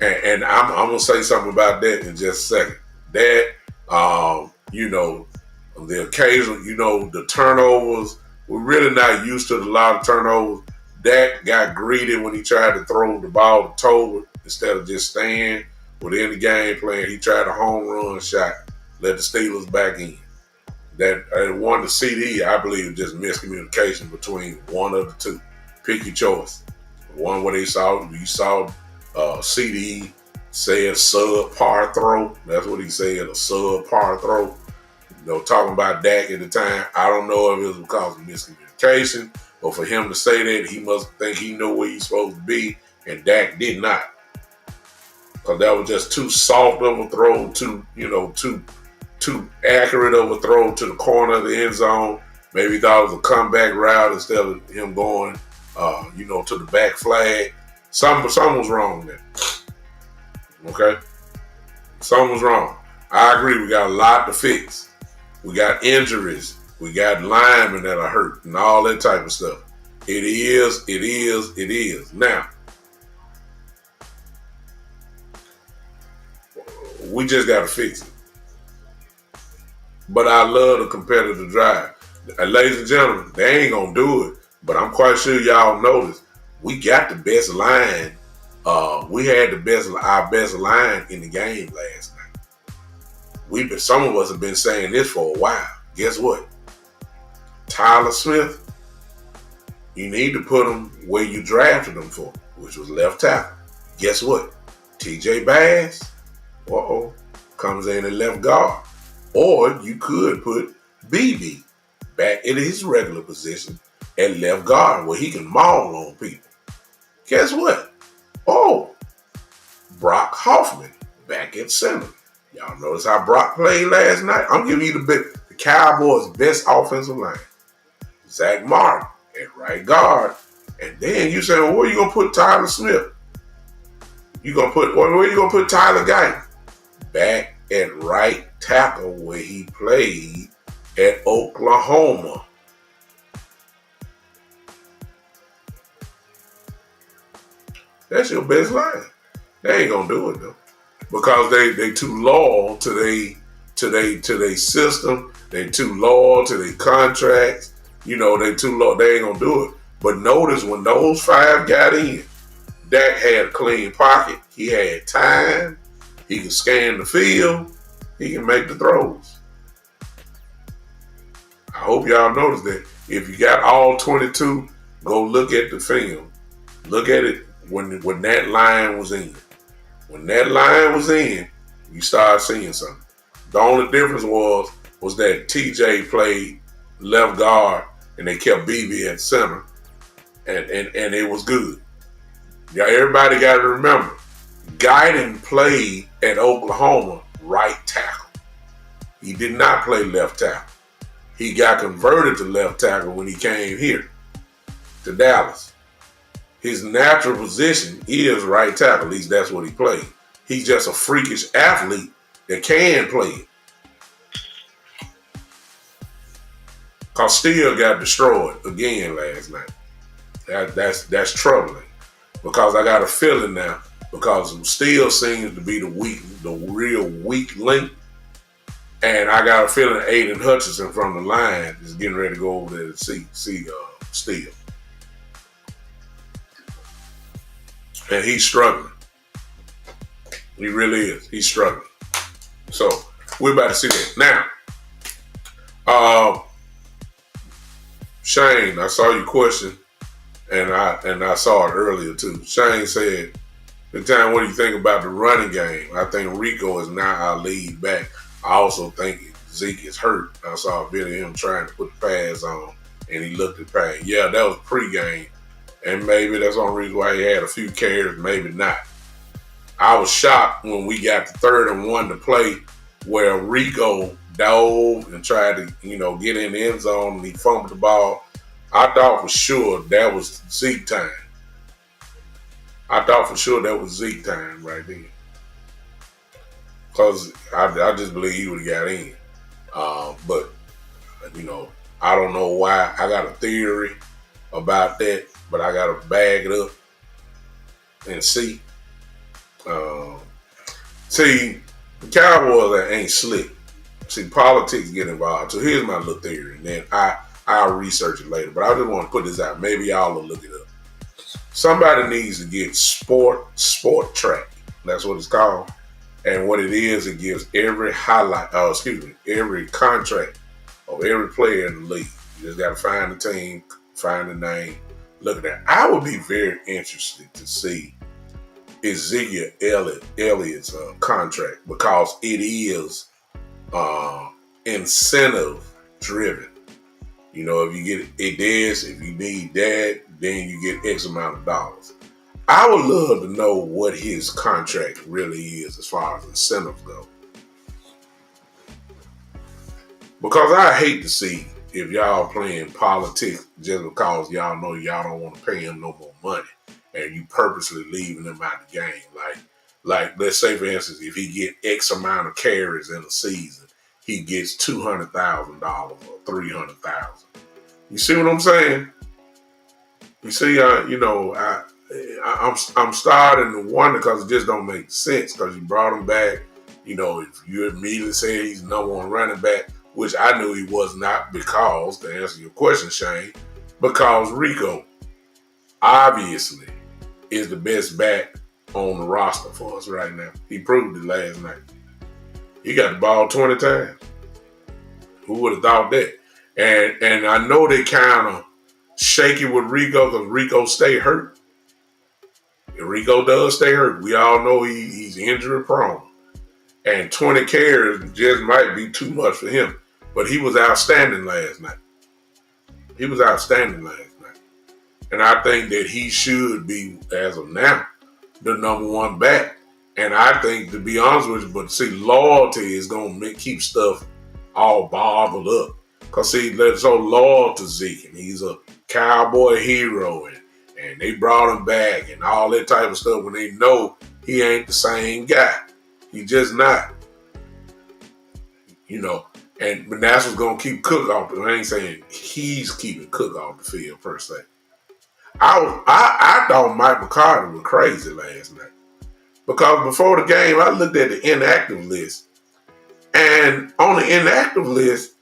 And I'm going to say something about that in just a second. That, the occasional, the turnovers, we're really not used to a lot of turnovers. Dak got greedy when he tried to throw the ball to Tolbert instead of just staying within the game plan. He tried a home run shot, let the Steelers back in. That won the CD, I believe, was just miscommunication between one of the two. Pick your choice. One where you saw CD said subpar throw. That's what he said, a subpar throw. Talking about Dak at the time. I don't know if it was because of miscommunication or for him to say that. He must think he knew where he's supposed to be, and Dak did not. Because that was just too soft of a throw, too accurate of a throw to the corner of the end zone. Maybe he thought it was a comeback route instead of him going, to the back flag. Something was wrong there. Okay? Something was wrong. I agree, we got a lot to fix. We got injuries. We got linemen that are hurt and all that type of stuff. It is. Now, we just got to fix it. But I love the competitive drive. Ladies and gentlemen, they ain't going to do it. But I'm quite sure y'all noticed we got the best line. We had our best line in the game last night. Some of us have been saying this for a while. Guess what? Tyler Smith, you need to put him where you drafted him for, which was left tackle. Guess what? TJ Bass, comes in at left guard. Or you could put BB back in his regular position at left guard where he can maul on people. Guess what? Brock Hoffman back at center. Y'all notice how Brock played last night? I'm giving you the Cowboys' best offensive line. Zach Martin at right guard. And then you say, well, where you going to put Tyler Smith? Where you going to put Tyler Guyton? Back at right tackle where he played at Oklahoma. That's your best line. They ain't gonna do it though, because they too loyal to they system. They too loyal to their contracts. They too loyal. They ain't gonna do it. But notice when those five got in, Dak had a clean pocket. He had time. He can scan the field. He can make the throws. I hope y'all notice that. If you got all 22, go look at the film. Look at it when that line was in. When that line was in, you start seeing something. The only difference was that TJ played left guard and they kept BB at center, and it was good. Yeah, everybody got to remember, Guyton played at Oklahoma right tackle. He did not play left tackle. He got converted to left tackle when he came here to Dallas. His natural position is right tackle. At least that's what he played. He's just a freakish athlete that can play it. Cause Steele got destroyed again last night. That's troubling. Because I got a feeling now, because Steele seems to be the real weak link. And I got a feeling Aiden Hutchinson from the line is getting ready to go over there to see Steele. And he's struggling. He really is. He's struggling. So we're about to see that. Now, Shane, I saw your question, and I saw it earlier too. Shane said, "Big Time, what do you think about the running game? I think Rico is now our lead back. I also think Zeke is hurt. I saw a video of him trying to put the pads on, and he looked at pain. Yeah, that was pregame, and maybe that's the only reason why he had a few carries, maybe not. I was shocked when we got the 3rd and 1 to play where Rico dove and tried to, get in the end zone, and he fumbled the ball. I thought for sure that was Zeke time. I thought for sure that was Zeke time right then. Because I just believe he would have got in. But, I don't know why. I got a theory about that, but I got to bag it up and see. See, the Cowboys ain't slick. See, politics get involved. So here's my little theory, and then I'll research it later. But I just want to put this out. Maybe y'all will look it up. Somebody needs to get sport track. That's what it's called. And what it is, it gives every every contract of every player in the league. You just got to find the team, find the name, look at that. I would be very interested to see Ezekiel Elliott's contract, because it is incentive driven. If you get this, if you need that, then you get X amount of dollars. I would love to know what his contract really is as far as incentives go. Because I hate to see if y'all playing politics just because y'all know y'all don't want to pay him no more money and you purposely leaving him out the game. Like let's say, for instance, if he get X amount of carries in a season, he gets $200,000 or $300,000. You see what I'm saying? You see, I'm starting to wonder, because it just don't make sense, because you brought him back. If you immediately say he's number 1 running back, which I knew he was not, because, to answer your question, Shane, because Rico obviously is the best back on the roster for us right now. He proved it last night. He got the ball 20 times. Who would have thought that? And I know they kind of shaky with Rico because Rico stay hurt. Rico does stay hurt. We all know he's injury prone. And 20 carries just might be too much for him. But he was outstanding last night. And I think that he should be, as of now, the number 1 back. And I think, to be honest with you, but see, loyalty is going to keep stuff all boggled up. Because, see, they're so loyal to Zeke, and he's a Cowboy hero, and they brought him back and all that type of stuff when they know he ain't the same guy. He just not. But that's what's going to keep Cook off. I ain't saying he's keeping Cook off the field, per se. I thought Mike McCarthy was crazy last night. Because before the game, I looked at the inactive list. And on the inactive list,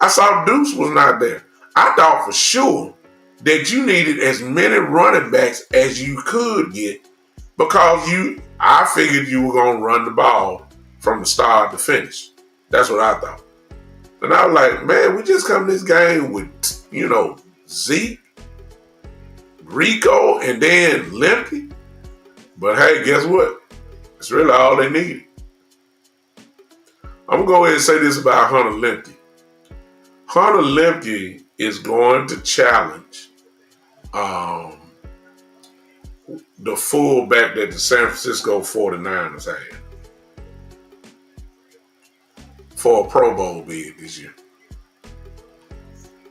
I saw Deuce was not there. I thought for sure that you needed as many running backs as you could get, because I figured you were going to run the ball from the start to finish. That's what I thought. And I was like, man, we just come to this game with, Zeke, Rico, and then Limpy. But hey, guess what? It's really all they needed. I'm going to go ahead and say this about Hunter Limpy. Hunter Limpy is going to challenge the fullback that the San Francisco 49ers had. for a Pro Bowl bid this year.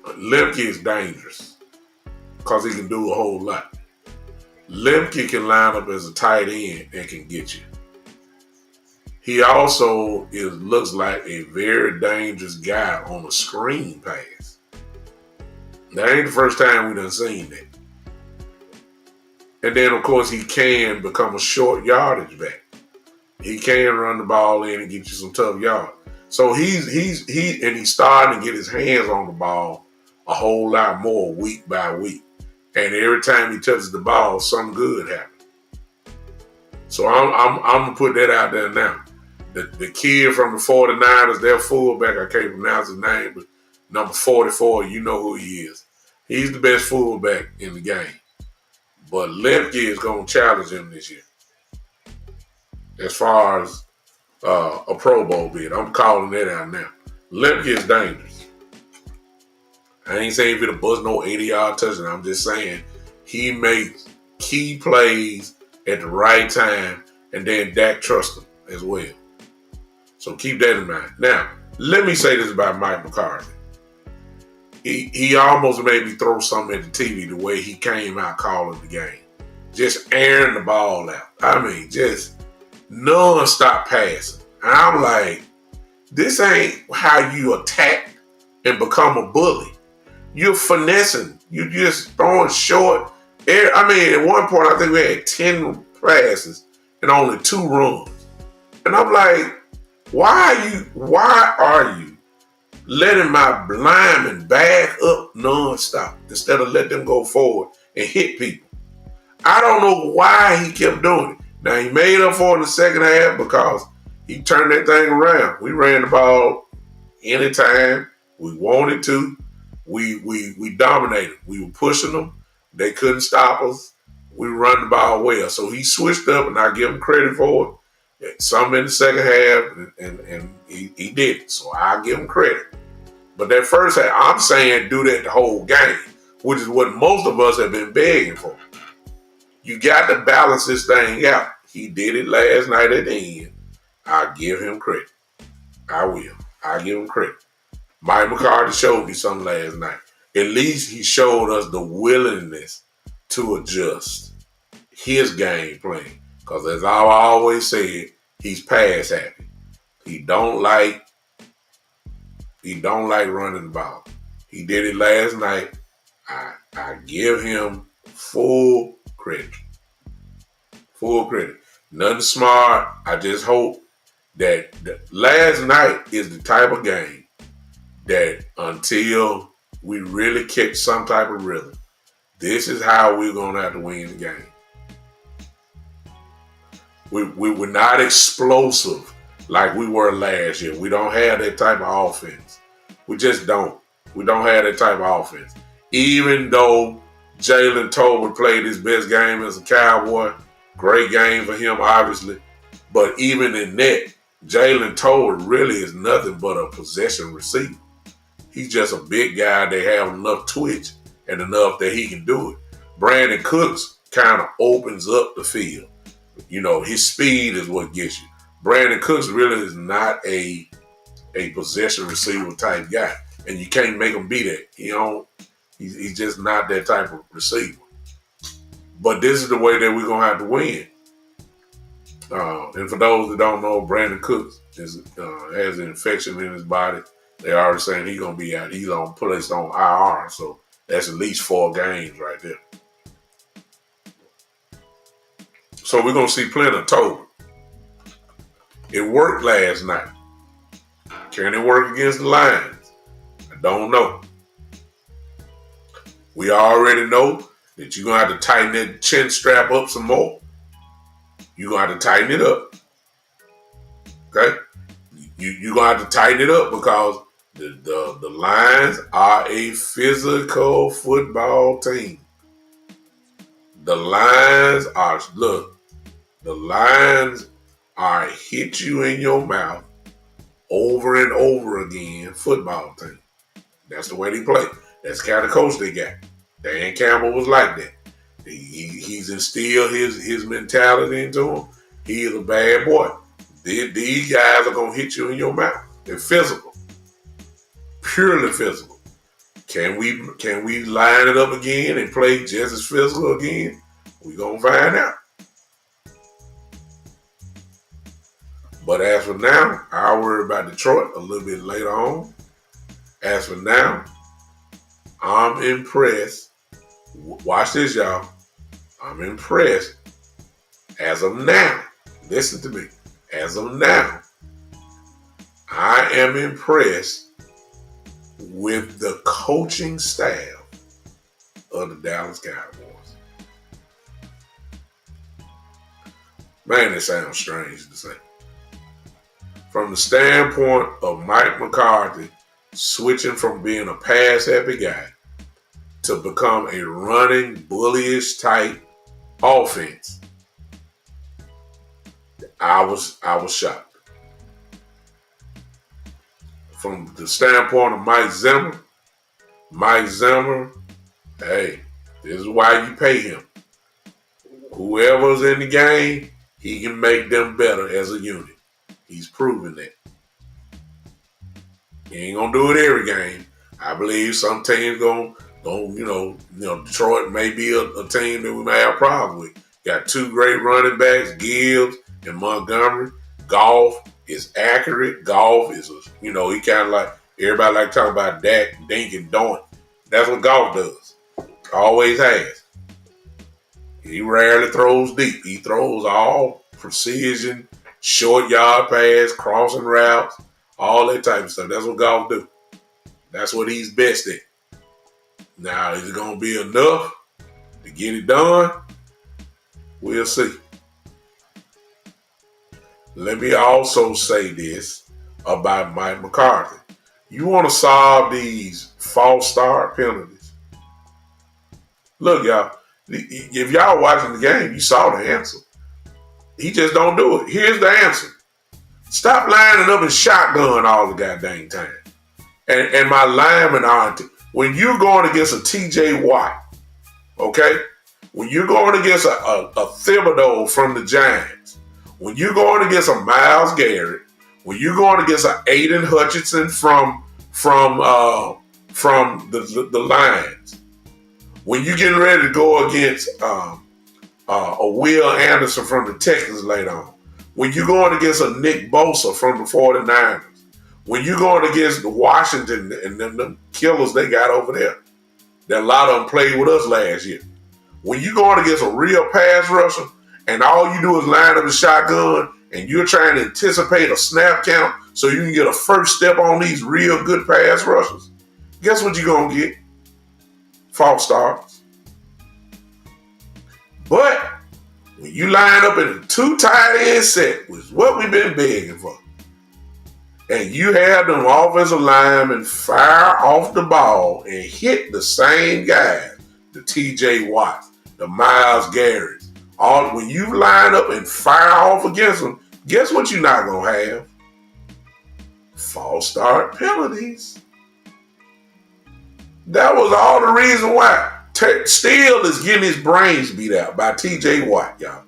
Lemke is dangerous because he can do a whole lot. Lemke can line up as a tight end and can get you. He also looks like a very dangerous guy on a screen pass. That ain't the first time we done seen that. And then, of course, he can become a short yardage back. He can run the ball in and get you some tough yards. So he's starting to get his hands on the ball a whole lot more week by week. And every time he touches the ball, something good happens. So I'm gonna put that out there now. The kid from the 49ers, their fullback, I can't pronounce his name, but number 44, you know who he is. He's the best fullback in the game. But Lemke is going to challenge him this year. As far as a Pro Bowl bid, I'm calling that out now. Lemke is dangerous. I ain't saying if it'll buzz no 80-yard touchdown. I'm just saying he makes key plays at the right time, and then Dak trusts him as well. So keep that in mind. Now, let me say this about Mike McCarthy. He almost made me throw something at the TV the way he came out calling the game. Just airing the ball out. I mean, just non-stop passing. And I'm like, this ain't how you attack and become a bully. You're finessing. You're just throwing short air. I mean, at one point, I think we had 10 passes and only 2 runs. And I'm like, why are you letting my linemen back up nonstop instead of let them go forward and hit people? I don't know why he kept doing it. Now, he made up for it in the second half because he turned that thing around. We ran the ball anytime we wanted to. We dominated. We were pushing them. They couldn't stop us. We run the ball well. So he switched up, and I give him credit for it. Some in the second half, and he did it. So I give him credit. But that first half, I'm saying do that the whole game, which is what most of us have been begging for. You got to balance this thing out. He did it last night at the end. I give him credit. I will. I give him credit. Mike McCarthy showed me something last night. At least he showed us the willingness to adjust his game plan. Because as I always said, he's pass happy. He don't like running the ball. He did it last night. I give him full credit. Full credit. Nothing smart. I just hope that last night is the type of game that until we really catch some type of rhythm, this is how we're going to have to win the game. We were not explosive like we were last year. We don't have that type of offense. We just don't. We don't have that type of offense. Even though Jalen Tolbert played his best game as a Cowboy, great game for him, obviously. But even in that, Jalen Tolbert really is nothing but a possession receiver. He's just a big guy that have enough twitch and enough that he can do it. Brandon Cooks kind of opens up the field. You know, his speed is what gets you. Brandon Cooks really is not a possession receiver type guy. And you can't make him be that. He's just not that type of receiver. But this is the way that we're going to have to win. And for those that don't know, Brandon Cooks has an infection in his body. They're already saying he's going to be out. He's placed on IR. So that's at least 4 games right there. So we're going to see plenty of Tolbert. It worked last night. Can it work against the Lions? I don't know. We already know that you're going to have to tighten that chin strap up some more. You're going to have to tighten it up. Okay? You're going to have to tighten it up because the Lions are a physical football team. The Lions are hit you in your mouth over and over again football team. That's the way they play. That's the kind of coach they got. Dan Campbell was like that. He's instilled his mentality into him. He is a bad boy. These guys are going to hit you in your mouth. They're physical. Purely physical. Can we line it up again and play just as physical again? We're going to find out. But as for now, I'll worry about Detroit a little bit later on. As for now, I'm impressed. Watch this, y'all. I'm impressed. As of now, listen to me. As of now, I am impressed with the coaching staff of the Dallas Cowboys. Man, it sounds strange to say. From the standpoint of Mike McCarthy switching from being a pass-happy guy to become a running, bullyish type offense, I was shocked. From the standpoint of Mike Zimmer, hey, this is why you pay him. Whoever's in the game, he can make them better as a unit. He's proven that. He ain't gonna do it every game. I believe some teams gonna Detroit may be a team that we may have problems with. Got two great running backs, Gibbs and Montgomery. Goff is accurate. Goff is he kind of like everybody like talking about Dak, Dink, and Doink. That's what Goff does. Always has. He rarely throws deep. He throws all precision, short yard pass, crossing routes, all that type of stuff. That's what Goff do. That's what he's best at. Now, is it going to be enough to get it done? We'll see. Let me also say this about Mike McCarthy. You want to solve these false start penalties? Look, y'all, if y'all watching the game, you saw the answer. He just don't do it. Here's the answer. Stop lining up and shotgun all the goddamn time. And my linemen aren't. When you're going against a TJ Watt, okay? When you're going against a Thibodeau from the Giants, when you're going against a Myles Garrett, when you're going against an Aiden Hutchinson from the Lions, when you're getting ready to go against a Will Anderson from the Texans later on, when you're going against a Nick Bosa from the 49ers, when you're going against Washington and them killers they got over there, that a lot of them played with us last year. When you're going against a real pass rusher and all you do is line up a shotgun and you're trying to anticipate a snap count so you can get a first step on these real good pass rushers, guess what you're going to get? False starts. But when you line up in a two tight end set, which is what we've been begging for, and you have them offensive linemen fire off the ball and hit the same guys, the TJ Watts, the Myles Garretts, when you line up and fire off against them, guess what you're not going to have? False start penalties. That was all the reason why. Steele is getting his brains beat out by TJ Watt, y'all.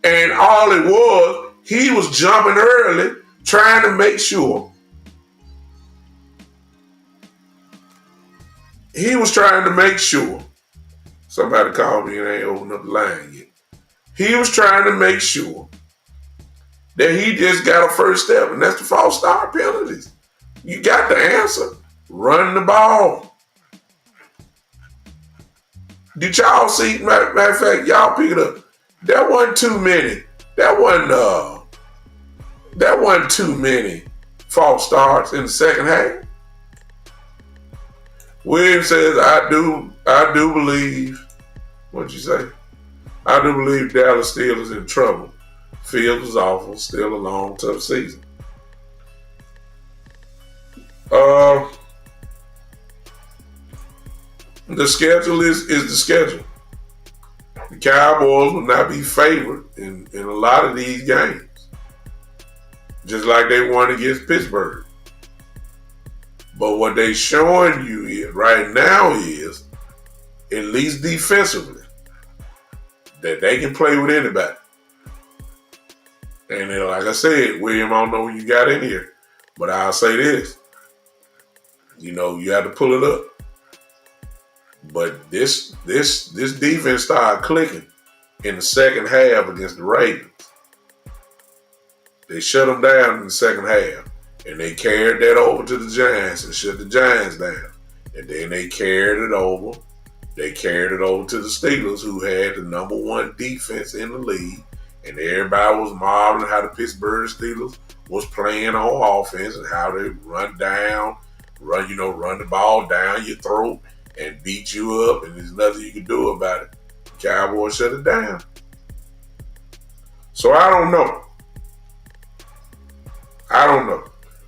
And all it was, he was jumping early, trying to make sure. He was trying to make sure. Somebody called me and I ain't opened up the line yet. He was trying to make sure that he just got a first step, and that's the false start penalties. You got the answer. Run the ball. Did y'all see? Matter of fact, y'all pick it up. That wasn't too many. That wasn't too many false starts in the second half. Williams says, I do believe, what'd you say? I do believe Dallas Steelers in trouble. Fields is awful. Still a long, tough season. The schedule is the schedule. The Cowboys will not be favored in a lot of these games. Just like they won against Pittsburgh. But what they're showing you right now is, at least defensively, that they can play with anybody. And then, like I said, William, I don't know who you got in here. But I'll say this, you have to pull it up. But this defense started clicking in the second half against the Ravens. They shut them down in the second half. And they carried that over to the Giants and shut the Giants down. And then they carried it over. They carried it over to the Steelers, who had the number one defense in the league. And everybody was marveling how the Pittsburgh Steelers was playing on offense and how they run the ball down your throat and beat you up, and there's nothing you can do about it. The Cowboys shut it down. So I don't know.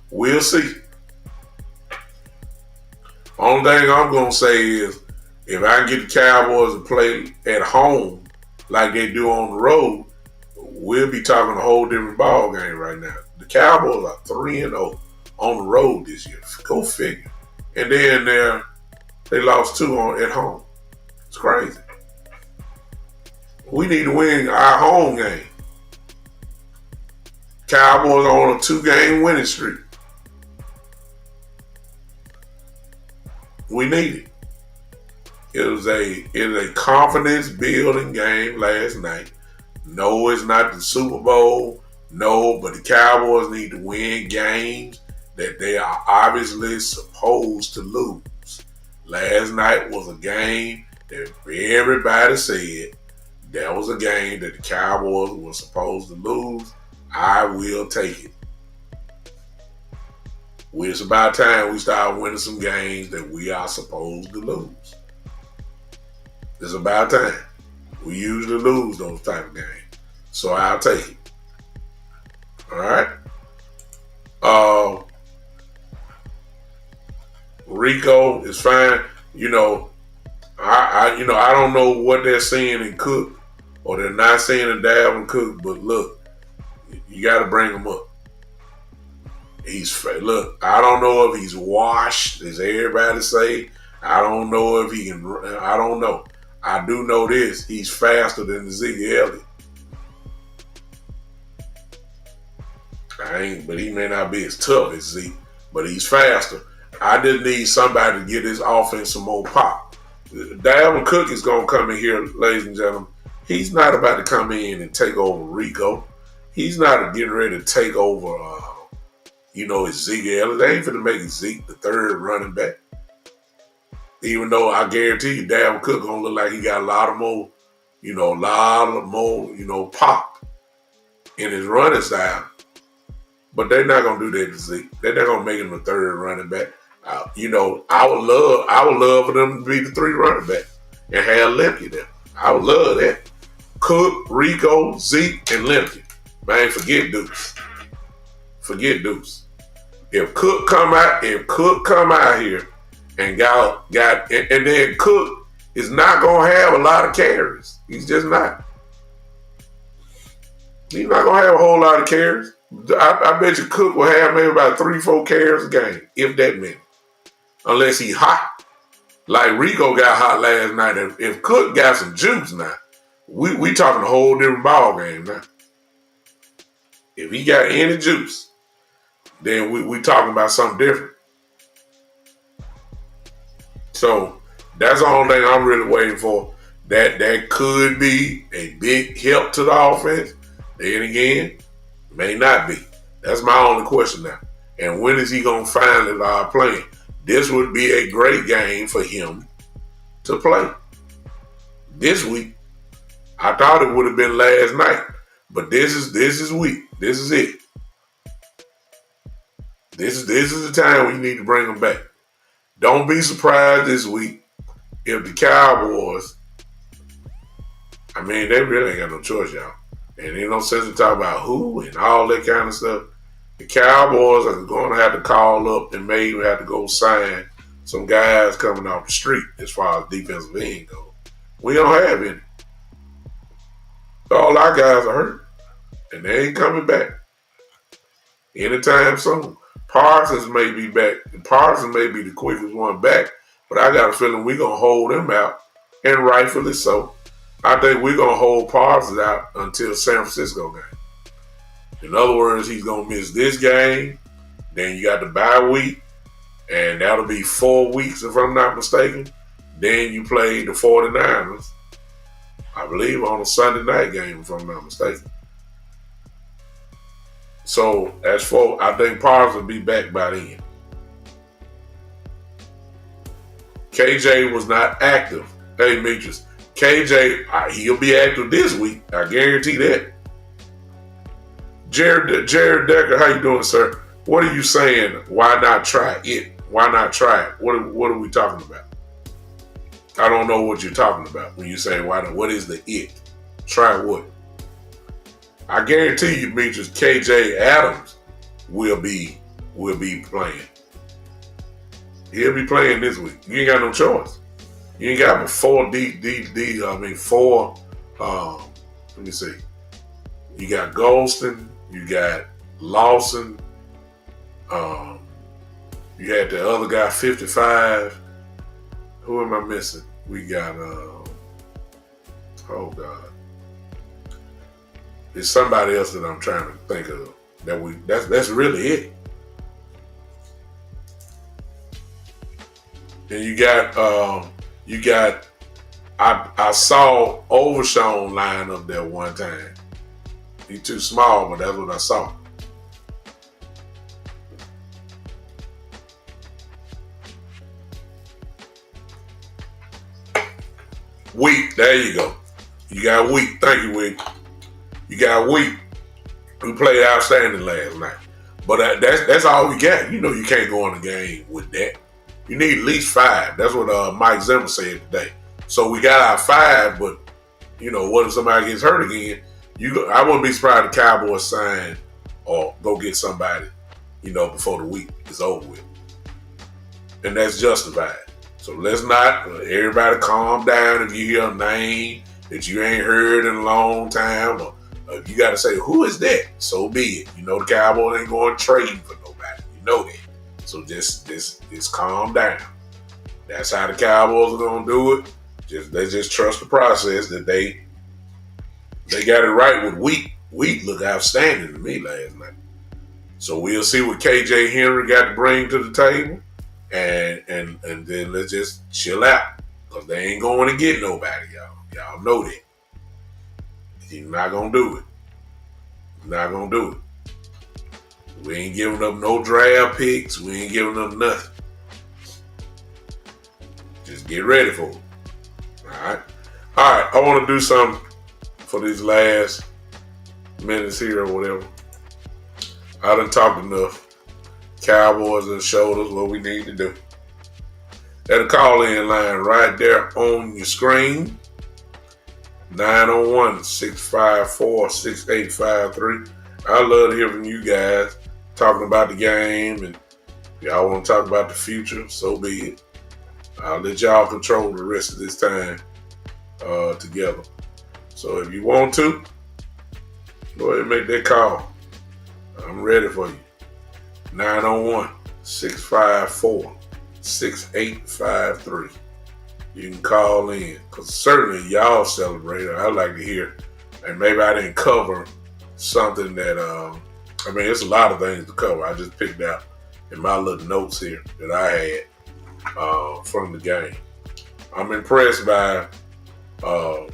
We'll see. Only thing I'm going to say is, if I can get the Cowboys to play at home like they do on the road, we'll be talking a whole different ball game right now. The Cowboys are 3-0 on the road this year. Go figure. And then they lost 2 at home. It's crazy. We need to win our home game. Cowboys are on a 2-game winning streak. We need it. It was a confidence building game last night. No, it's not the Super Bowl. No, but the Cowboys need to win games that they are obviously supposed to lose. Last night was a game that everybody said that was a game that the Cowboys were supposed to lose. I will take it. It's about time we start winning some games that we are supposed to lose. It's about time. We usually lose those type of games. So I'll take it. All right. Rico is fine. I don't know what they're seeing in Cook or they're not seeing in Dalvin Cook, but look, you got to bring him up. I don't know if he's washed, as everybody say. I don't know if he can. I don't know. I do know this: he's faster than Zeke Elliott. But he may not be as tough as Zeke, but he's faster. I just need somebody to get his offense some more pop. Dalvin Cook is going to come in here, ladies and gentlemen. He's not about to come in and take over Rico. He's not getting ready to take over, it's Zeke Elliott. They ain't finna make Zeke the third running back. Even though I guarantee you, Dalvin Cook gonna look like he got a lot more pop in his running style. But they're not gonna do that to Zeke. They're not gonna make him the third running back. I would love for them to be the 3 running back and have Lemke there. I would love that. Cook, Rico, Zeke, and Lemke. Man, forget Deuce. If Cook come out here and and then Cook is not gonna have a lot of carries. He's just not. He's not gonna have a whole lot of carries. I bet you Cook will have maybe about 3-4 carries a game, if that many. Unless he's hot. Like Rico got hot last night. If Cook got some juice now, we talking a whole different ball game now. If he got any juice, then we talking about something different. So that's the only thing I'm really waiting for. That could be a big help to the offense. Then again, may not be. That's my only question now. And when is he going to finally start playing? This would be a great game for him to play. This week, I thought it would have been last night. But this is week. This is it. This is the time when you need to bring them back. Don't be surprised this week if the Cowboys, they really ain't got no choice, y'all. And ain't no sense to talk about who and all that kind of stuff. The Cowboys are going to have to call up and maybe have to go sign some guys coming off the street as far as defensive end goes. We don't have any. All our guys are hurt. And they ain't coming back anytime soon. Parsons may be back. Parsons may be the quickest one back, but I got a feeling we're going to hold him out, and rightfully so. I think we're going to hold Parsons out until San Francisco game. In other words, he's going to miss this game, Then you got the bye week, and that'll be 4 weeks if I'm not mistaken. Then you play the 49ers, I believe, on a Sunday night game if I'm not mistaken. So as for, I think Parsons will be back by then. KJ was not active. Hey, Demetrius, KJ, he'll be active this week. I guarantee that. Jared Decker, how you doing, sir? What are you saying? Why not try it? Why not try it? What are we talking about? I don't know what you're talking about when you say why not. What is the it? Try what? I guarantee you, Demetrius, KJ Adams will be playing. He'll be playing this week. You ain't got no choice. You ain't got but four. Let me see. You got Golston. You got Lawson. You had the other guy, 55. Who am I missing? We got, oh God. There's somebody else that I'm trying to think of. That's really it. And you got, I saw Overshawn line up there one time. He's too small, but that's what I saw. Wheat, there you go. You got Wheat. Thank you, Wheat. You got Wheat. We played outstanding last night. But that's all we got. You know you can't go in a game with that. You need at least 5. That's what Mike Zimmer said today. So we got our 5, but, you know, what if somebody gets hurt again? I wouldn't be surprised if the Cowboys sign or go get somebody, you know, before the week is over with. And that's justified. So let's not, everybody calm down if you hear a name that you ain't heard in a long time. Or if you got to say, who is that? So be it. You know the Cowboys ain't going trading for nobody. You know that. So just calm down. That's how the Cowboys are going to do it. They just trust the process that they got it right with Wheat. Wheat looked outstanding to me last night. So we'll see what KJ Henry got to bring to the table. And then let's just chill out. Because they ain't going to get nobody, y'all. Y'all know that. He's not going to do it. He's not going to do it. We ain't giving up no draft picks. We ain't giving up nothing. Just get ready for it. All right. I want to do something for these last minutes here or whatever. I done talked enough. Cowboys and showed us what we need to do. There's a call-in line right there on your screen. 901-654-6853. I love to hear from you guys talking about the game, and if y'all want to talk about the future, so be it. I'll let y'all control the rest of this time together. So if you want to, go ahead and make that call. I'm ready for you. 901-654-6853. You can call in, because certainly y'all celebrate. I like to hear, and maybe I didn't cover something that, it's a lot of things to cover. I just picked out in my little notes here that I had from the game. I'm impressed by,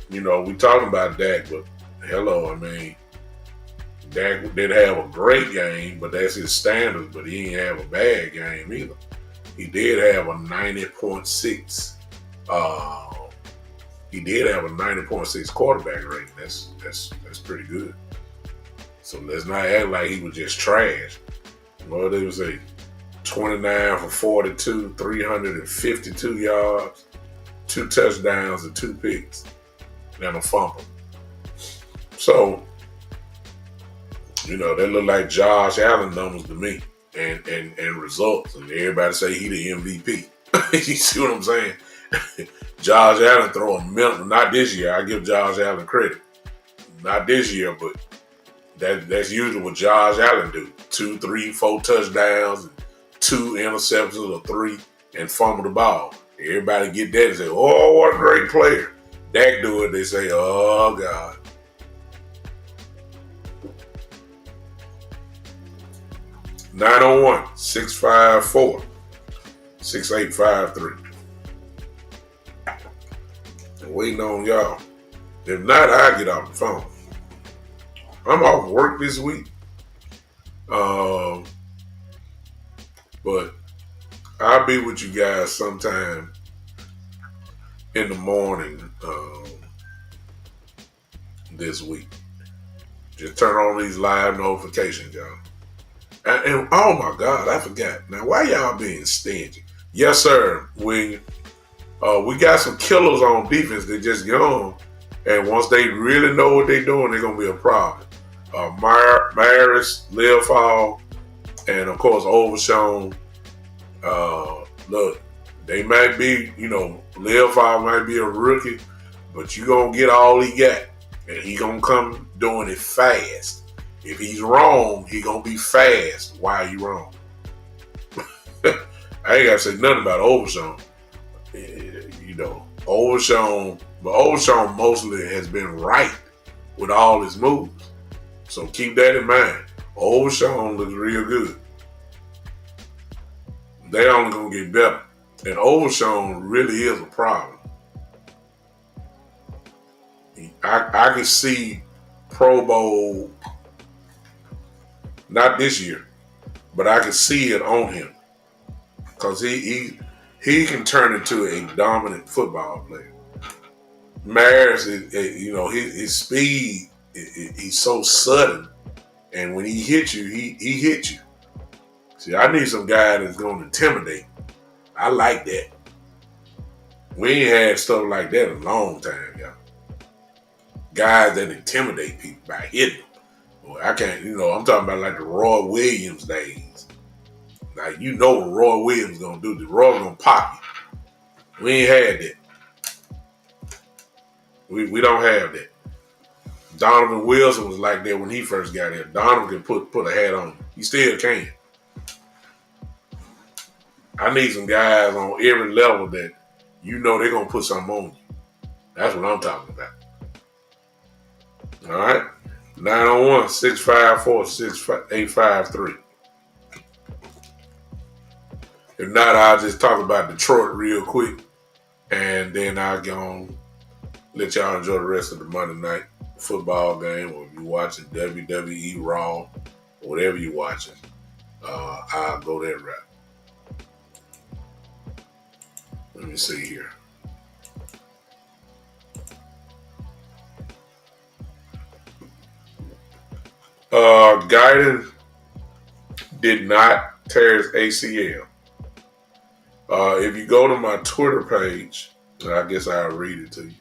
we talking about Dak, but hello, Dak did have a great game, but that's his standards, but he didn't have a bad game either. He did have a 90.6. He did have a 90.6 quarterback rating. That's pretty good. So let's not act like he was just trash. Well, there was a 29 for 42, 352 yards, 2 touchdowns and 2 picks, and a fumble. So, they look like Josh Allen numbers to me and results. And everybody say he the MVP. You see what I'm saying? Josh Allen throw a minimum, not this year. I give Josh Allen credit. Not this year, but that's usually what Josh Allen do. 2, 3, 4 touchdowns, 2 interceptions or 3, and fumble the ball. Everybody get that and say, oh, what a great player. Dak do it, they say, oh, God. 901-654-6853. I'm waiting on y'all. If not, I'll get off the phone. I'm off work this week. But I'll be with you guys sometime in the morning this week. Just turn on these live notifications, y'all. And oh my God, I forgot. Now, why y'all being stingy? Yes, sir, William. We got some killers on defense that just get on, and once they really know what they're doing, they're gonna be a problem. Maris, Leofold, and of course Overshown. Look, they might be, Leofold might be a rookie, but you gonna get all he got, and he gonna come doing it fast. If he's wrong, he gonna be fast. Why are you wrong? I ain't gotta say nothing about Overshown. Overshown, but Overshown mostly has been right with all his moves. So keep that in mind. Overshown looks real good. They only gonna get better. And Overshown really is a problem. I can see Pro Bowl, not this year, but I can see it on him. Because he can turn into a dominant football player. Maris, his speed, he's so sudden. And when he hits you, he hits you. See, I need some guy that's going to intimidate. I like that. We ain't had stuff like that in a long time, y'all. Guys that intimidate people by hitting them. Well, I can't, I'm talking about like the Roy Williams days. Like, what Roy Williams going to do. The Roy going to pop you. We ain't had that. We don't have that. Donovan Wilson was like that when he first got here. Donovan can put a hat on. He still can. I need some guys on every level that they're going to put something on you. That's what I'm talking about. All right? 901-654-6853. If not, I'll just talk about Detroit real quick, and then I'll go on, let y'all enjoy the rest of the Monday night football game, or if you're watching WWE Raw, or whatever you're watching, I'll go that route. Let me see here. Guyton did not tear his ACL. If you go to my Twitter page, I guess I'll read it to you.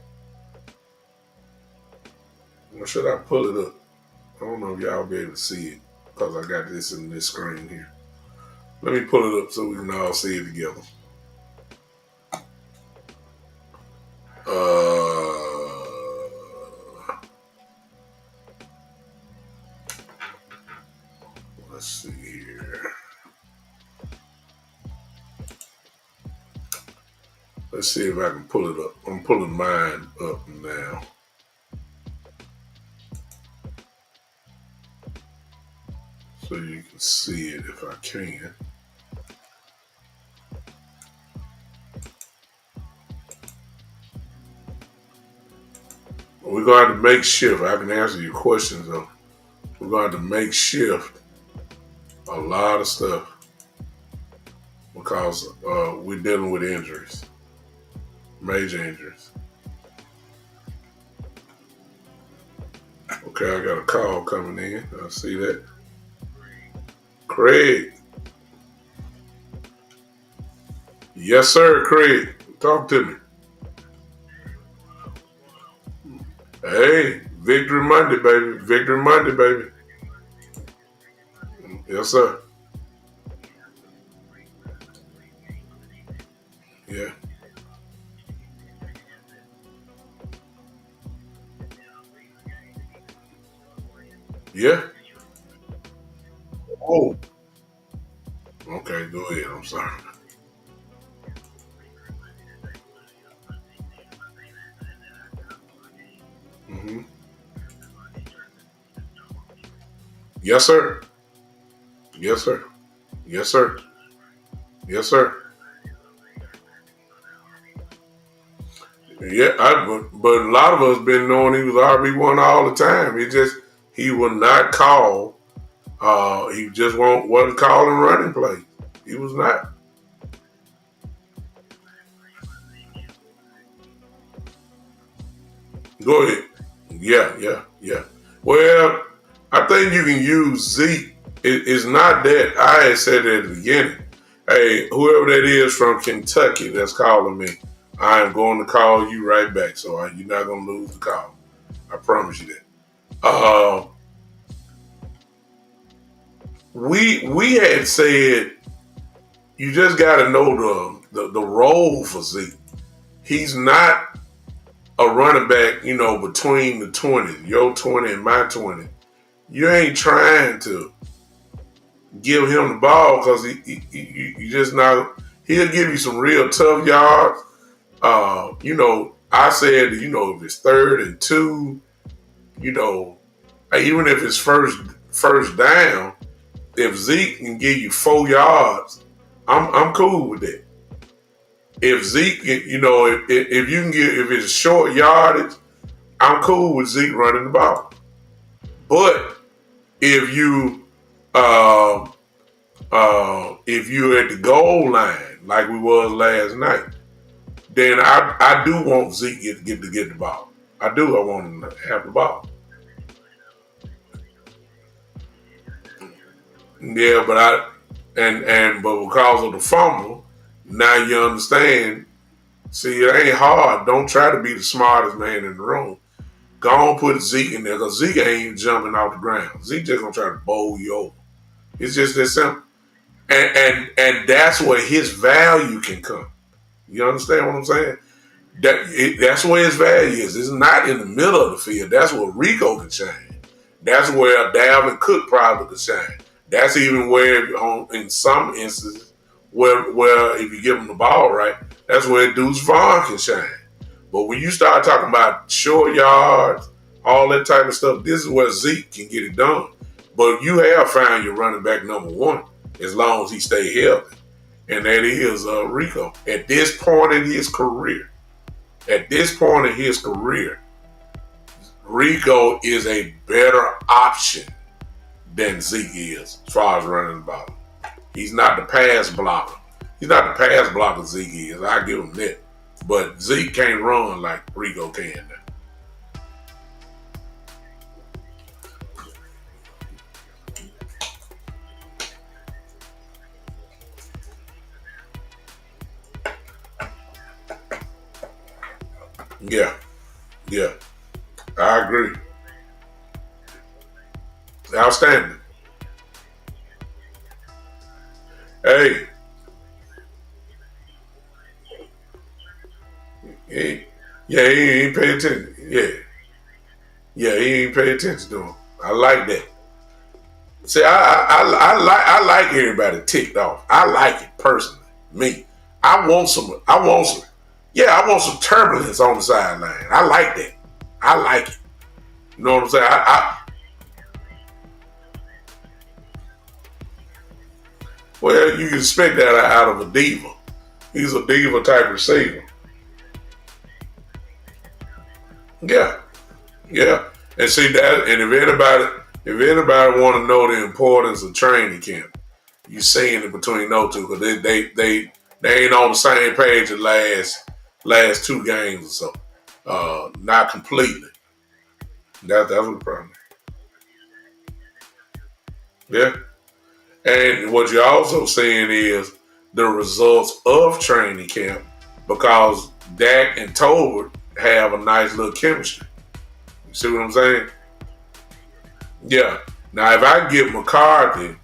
Or should I pull it up? I don't know if y'all will be able to see it because I got this in this screen here. Let me pull it up so we can all see it together. Let's see here. Let's see if I can pull it up. I'm pulling mine up now. So you can see it if I can. We're going to have to make shift. I can answer your questions though. We're going to have to make shift a lot of stuff because we're dealing with injuries, major injuries. Okay, I got a call coming in. I see that. Craig. Yes, sir, Craig. Talk to me. Hey, Victory Monday, baby. Victory Monday, baby. Yes, sir. Yeah. Yeah. Oh. Okay, go ahead. I'm sorry. Mm-hmm. Yes, sir. Yes, sir. Yes, sir. Yes, sir. Yeah, but a lot of us been knowing he was RB1 all the time. He would not call. He just wasn't calling running play. He was not. Go ahead. Yeah. Well, I think you can use Zeke. It's not that I had said it at the beginning. Hey, whoever that is from Kentucky that's calling me, I am going to call you right back. So you're not going to lose the call. I promise you that. Uh, we had said you just got to know the role for Zeke. He's not a running back, between the 20, your 20 and my 20. You ain't trying to give him the ball because he just not. He'll give you some real tough yards. I said, if it's 3rd and 2, even if it's first down, if Zeke can give you 4 yards, I'm cool with that. If Zeke, if you can if it's short yardage, I'm cool with Zeke running the ball. But if you if you're at the goal line like we was last night, then I do want Zeke to get the ball. I do. I want him to have the ball. Yeah, but but because of the fumble, now you understand. See, it ain't hard. Don't try to be the smartest man in the room. Go on, put Zeke in there because Zeke ain't jumping off the ground. Zeke just gonna try to bowl you over. It's just that simple. And that's where his value can come. You understand what I'm saying? That's where his value is. It's not in the middle of the field. That's where Rico can shine. That's where Dalvin Cook probably can shine. That's even where, in some instances, where if you give him the ball right, that's where Deuce Vaughn can shine. But when you start talking about short yards, all that type of stuff, this is where Zeke can get it done. But you have found your running back number 1 as long as he stay healthy. And that is Rico. At this point in his career, Rico is a better option than Zeke is as far as running the ball. He's not the pass blocker. He's not the pass blocker Zeke is. I give him that. But Zeke can't run like Rico can now. Yeah, I agree. Outstanding. Hey, he, yeah, he ain't pay attention. Yeah, he ain't pay attention to him. I like that. See, I like everybody ticked off. I like it personally. Me, I want some. Yeah, I want some turbulence on the sideline. I like that. I like it. You know what I'm saying? Well, you can expect that out of a diva. He's a diva type receiver. Yeah, yeah. And see that. And if anybody want to know the importance of training camp, you seeing it between those two because they ain't on the same page the last 2 games or so. Not completely. That's what the problem. Yeah. And what you're also seeing is the results of training camp because Dak and Tolbert have a nice little chemistry. You see what I'm saying? Yeah. Now, if I get McCarthy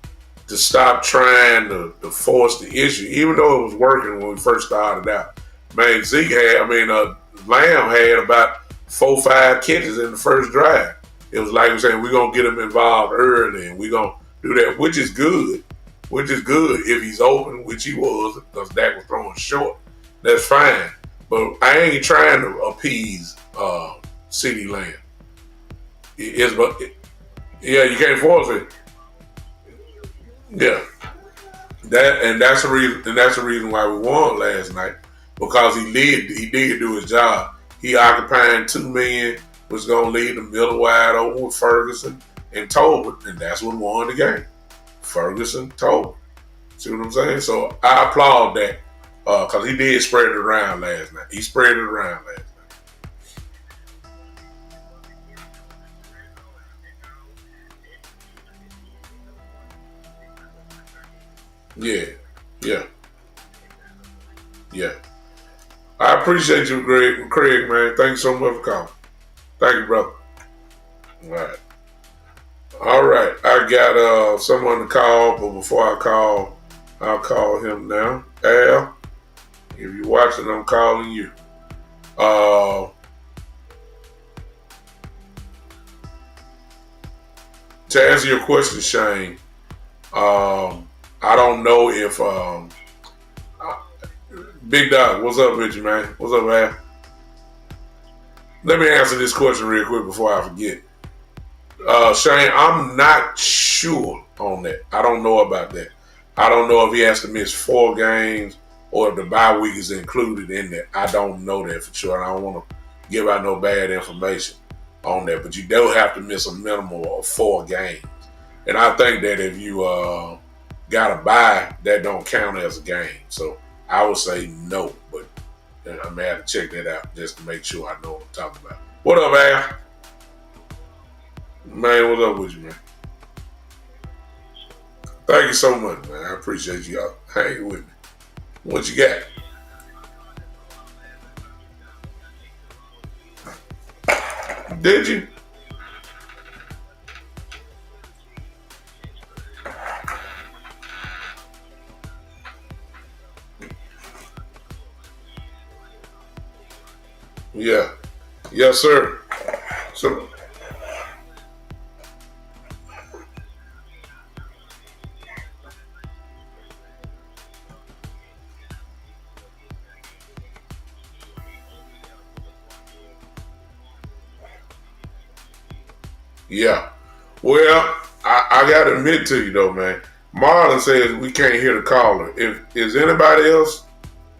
to stop trying to force the issue, even though it was working when we first started out, man, Lamb had about 4-5 catches in the first drive. It was like we're saying we're gonna get him involved early and we're gonna do that, which is good. Which is good if he's open, which he was, because Dak was throwing short. That's fine. But I ain't trying to appease CeeDee Lamb. Yeah, you can't force it. Yeah. That's the reason. And that's the reason why we won last night, because he did do his job. He occupied 2 men, was gonna leave the middle wide open with Ferguson and Tolbert, and that's what won the game. Ferguson, Tolbert. See what I'm saying? So I applaud that because he did spread it around last night. He spread it around last night. Yeah, yeah, yeah. I appreciate you, Craig, man. Thanks so much for calling. Thank you, brother. All right. All right. I got someone to call, but before I call, I'll call him now. Al, if you're watching, I'm calling you. To answer your question, Shane, I don't know if Big Dog, what's up with you, man? What's up, man? Let me answer this question real quick before I forget. Shane, I'm not sure on that. I don't know about that. I don't know if he has to miss 4 games or if the bye week is included in that. I don't know that for sure. I don't want to give out no bad information on that. But you do have to miss a minimum of 4 games. And I think that if you got a bye, that don't count as a game. So I would say no. But I may have to check that out just to make sure I know what I'm talking about. What up, Al? Man, what's up with you, man? Thank you so much, man. I appreciate you hanging with me. What you got? Did you? Yeah. Yes, sir. So, yeah. Well, I gotta admit to you though, man. Marlon says we can't hear the caller. If is anybody else,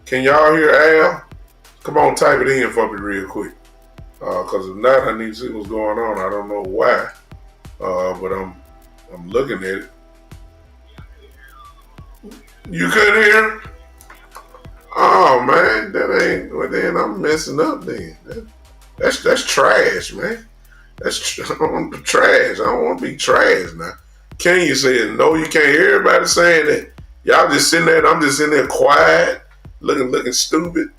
can y'all hear Al? Come on, type it in for me real quick. Cause if not, I need to see what's going on. I don't know why. But I'm looking at it. You couldn't hear? Oh man, that ain't. Well, then I'm messing up. Then that's trash, man. That's I don't want to be trash. I don't want to be trash now. Kenya said, no, you can't hear everybody saying that. Y'all just sitting there and I'm just sitting there quiet, looking stupid.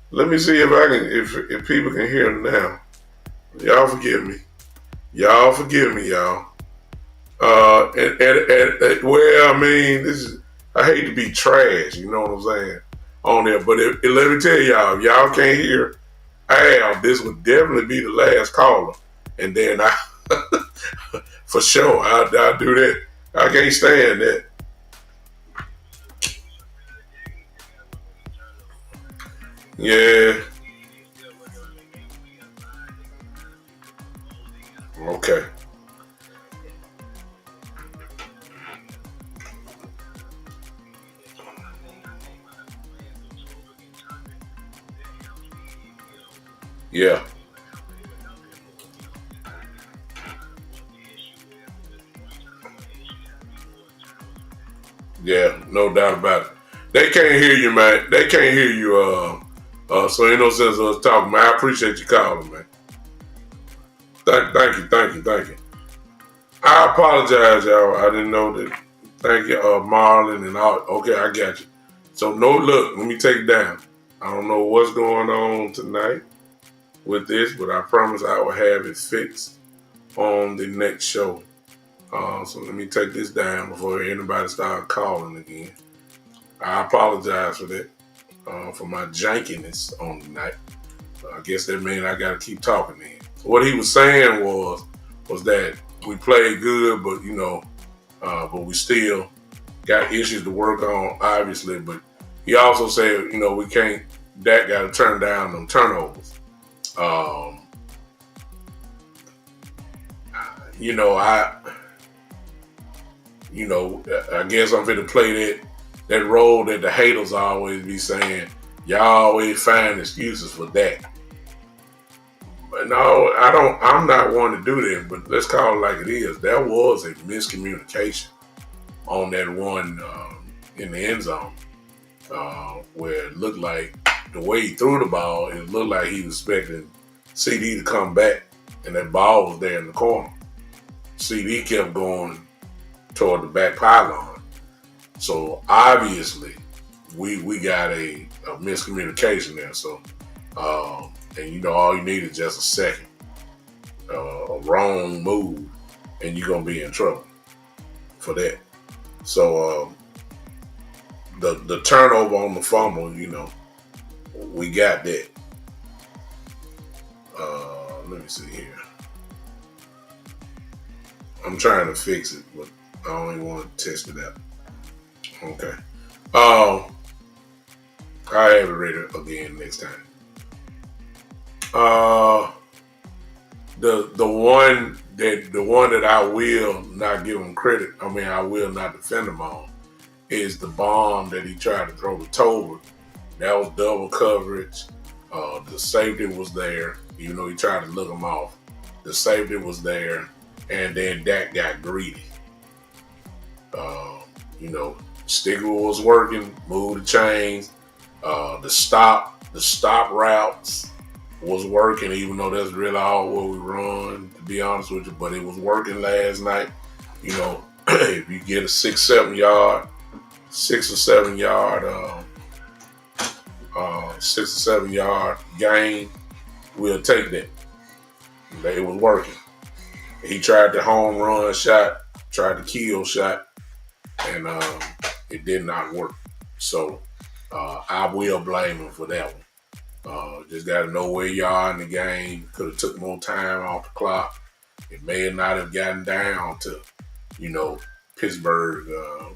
Let me see if I can if people can hear now. Y'all forgive me. Y'all forgive me, y'all. Well, I mean, I hate to be trash, you know what I'm saying, on there. But let me tell y'all, if y'all can't hear Al, this would definitely be the last caller. And then for sure, I'll do that. I can't stand that. Yeah. Okay. Yeah. Yeah, no doubt about it. They can't hear you, man. They can't hear you. So ain't no sense of us talking, man. I appreciate you calling, man. Thank you. I apologize, y'all. I didn't know that. Thank you, Marlon and all. Okay, I got you. So no, look, let me take it down. I don't know what's going on tonight with this, but I promise I will have it fixed on the next show. So let me take this down before anybody start calling again. I apologize for that, for my jankiness on the night. I guess that means I got to keep talking then. What he was saying was that we played good, but but we still got issues to work on, obviously. But he also said, we can't. Dak got to turn down them turnovers. Um, I I guess I'm going to play that role that the haters always be saying. Y'all always find excuses for that. But no, I don't. I'm not one to do that. But let's call it like it is. There was a miscommunication on that one in the end zone where it looked like the way he threw the ball, it looked like he was expecting CD to come back, and that ball was there in the corner. CD kept going toward the back pylon. So obviously, we got a miscommunication there. So, and all you need is just a second, a wrong move, and you're gonna be in trouble for that. So the turnover on the fumble, we got that. Let me see here. I'm trying to fix it, but I don't even want to test it out. Okay. I have it ready again next time. The one that I will not give him credit, I will not defend him on, is the bomb that he tried to throw to Tolbert. That was double coverage. The safety was there, even though he tried to look him off. The safety was there, and then Dak got greedy. Sticker was working, moved the chains. The stop routes was working, even though that's really all what we run, to be honest with you. But it was working last night. If you get a 6 or 7 yard gain, we'll take that. It was working. He tried the home run shot, tried the kill shot, and it did not work. So I will blame him for that one. Just got to know where you are in the game. Could have took more time off the clock. It may not have gotten down to, Pittsburgh. I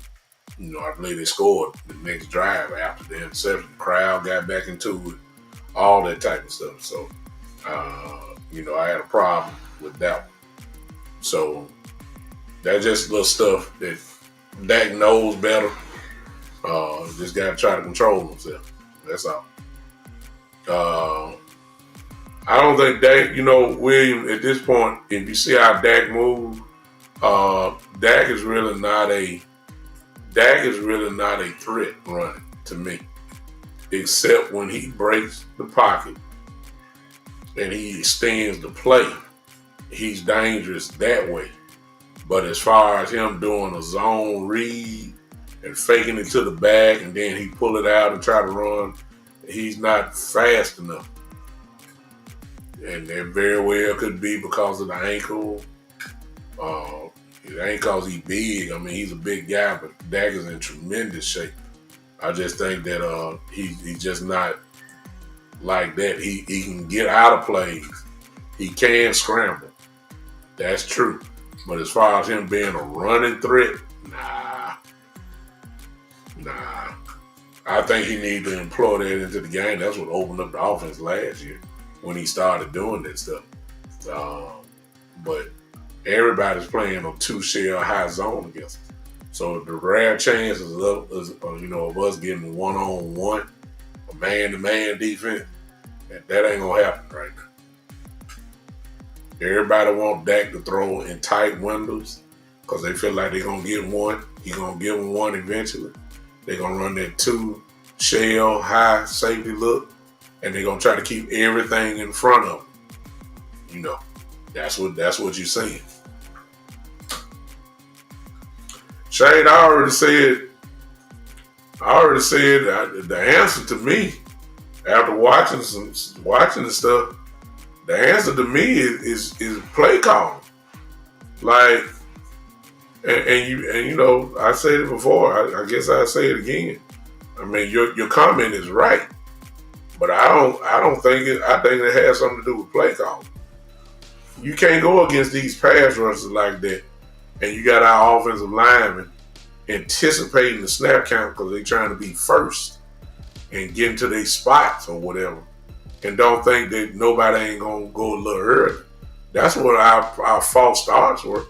believe they scored the next drive after the interception. The crowd got back into it, all that type of stuff. So, I had a problem with that one. So that's just little stuff that Dak knows better. Just got to try to control himself. That's all. I don't think Dak, William, at this point, if you see how Dak moves, Dak is really not a threat running to me, except when he breaks the pocket and he extends the play. He's dangerous that way. But as far as him doing a zone read and faking it to the back and then he pull it out and try to run, he's not fast enough. And that very well could be because of the ankle. It ain't because he's big. He's a big guy, but Dak is in tremendous shape. I just think that he's just not like that. He can get out of plays. He can scramble. That's true. But as far as him being a running threat, nah. I think he needs to employ that into the game. That's what opened up the offense last year when he started doing that stuff. But everybody's playing a 2-shell high zone against us. So the rare chances of us getting one-on-one, a man-to-man defense, that ain't gonna happen right now. Everybody want Dak to throw in tight windows because they feel like they're gonna get one. He's gonna give them one eventually. They're gonna run that 2-shell high safety look, and they're gonna try to keep everything in front of them. That's what you're seeing. Shane, I already said the answer to me after watching the stuff. The answer to me is play calling. Like, and I said it before. I guess I say it again. Your comment is right, but I don't think it. I think it has something to do with play calling. You can't go against these pass rushers like that, and you got our offensive linemen anticipating the snap count because they're trying to be first and get into their spots or whatever, and don't think that nobody ain't gonna go a little early. That's what our false starts were.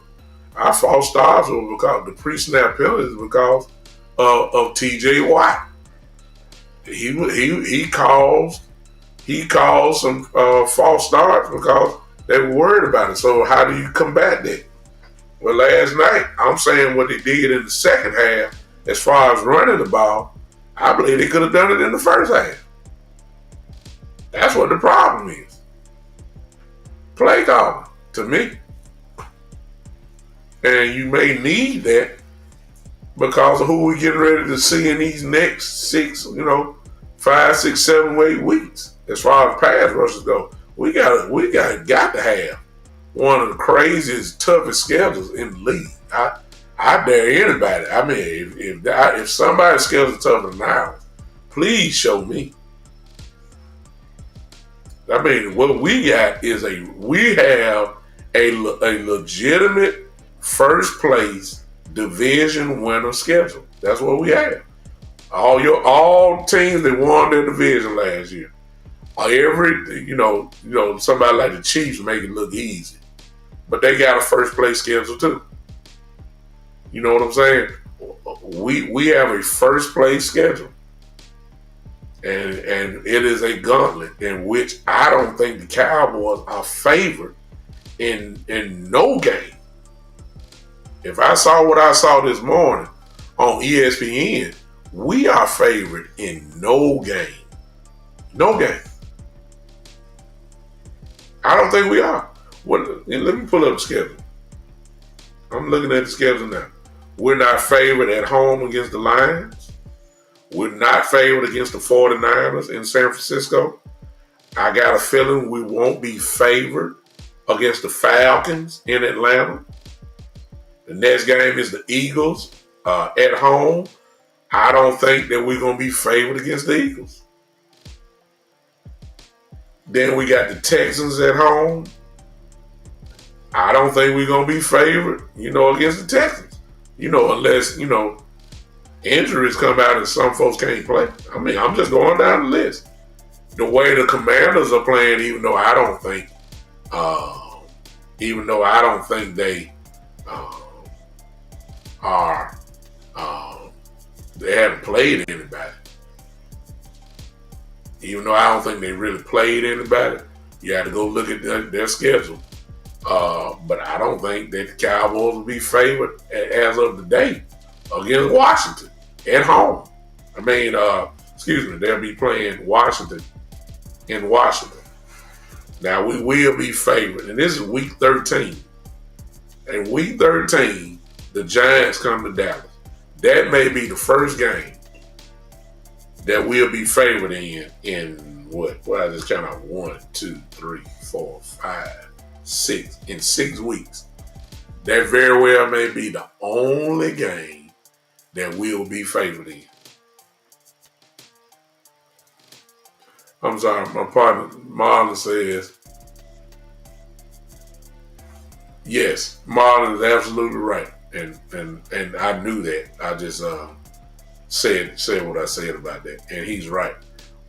Our false starts were because the pre-snap penalties because of T.J. Watt. He caused some false starts because they were worried about it. So how do you combat that? Well, last night I'm saying what they did in the second half, as far as running the ball, I believe they could have done it in the first half. That's what the problem is. Play calling, to me. And you may need that because of who we're getting ready to see in these next 5, 6, 7, 8 weeks. As far as pass rushes go, we got to have one of the craziest, toughest schedules in the league. I dare anybody. I mean, if somebody's schedule is tougher than ours, please show me. I mean, what we got is we have a legitimate first place division winner schedule. That's what we have. All teams that won their division last year. Somebody like the Chiefs make it look easy, but they got a first place schedule too. You know what I'm saying? We have a first place schedule. And it is a gauntlet in which I don't think the Cowboys are favored in no game. If I saw what I saw this morning on ESPN, we are favored in no game. No game. I don't think we are. Let me pull up the schedule. I'm looking at the schedule now. We're not favored at home against the Lions. We're not favored against the 49ers in San Francisco. I got a feeling we won't be favored against the Falcons in Atlanta. The next game is the Eagles at home. I don't think that we're going to be favored against the Eagles. Then we got the Texans at home. I don't think we're going to be favored, against the Texans. Unless, injuries come out and some folks can't play. I mean, I'm just going down the list. The way the Commanders are playing, even though I don't think they they haven't played anybody. Even though I don't think they really played anybody, you have to go look at their schedule. But I don't think that the Cowboys will be favored as of today against Washington at home. I mean, they'll be playing Washington in Washington. Now, we will be favored, and this is week 13. In week 13, the Giants come to Dallas. That may be the first game that we'll be favored in what? Well, I just count out 1, 2, 3, 4, 5, 6. In 6 weeks. That very well may be the only game that we'll be favored in. I'm sorry, my partner Marlon says, yes, Marlon is absolutely right. And I knew that. I just said what I said about that. And he's right.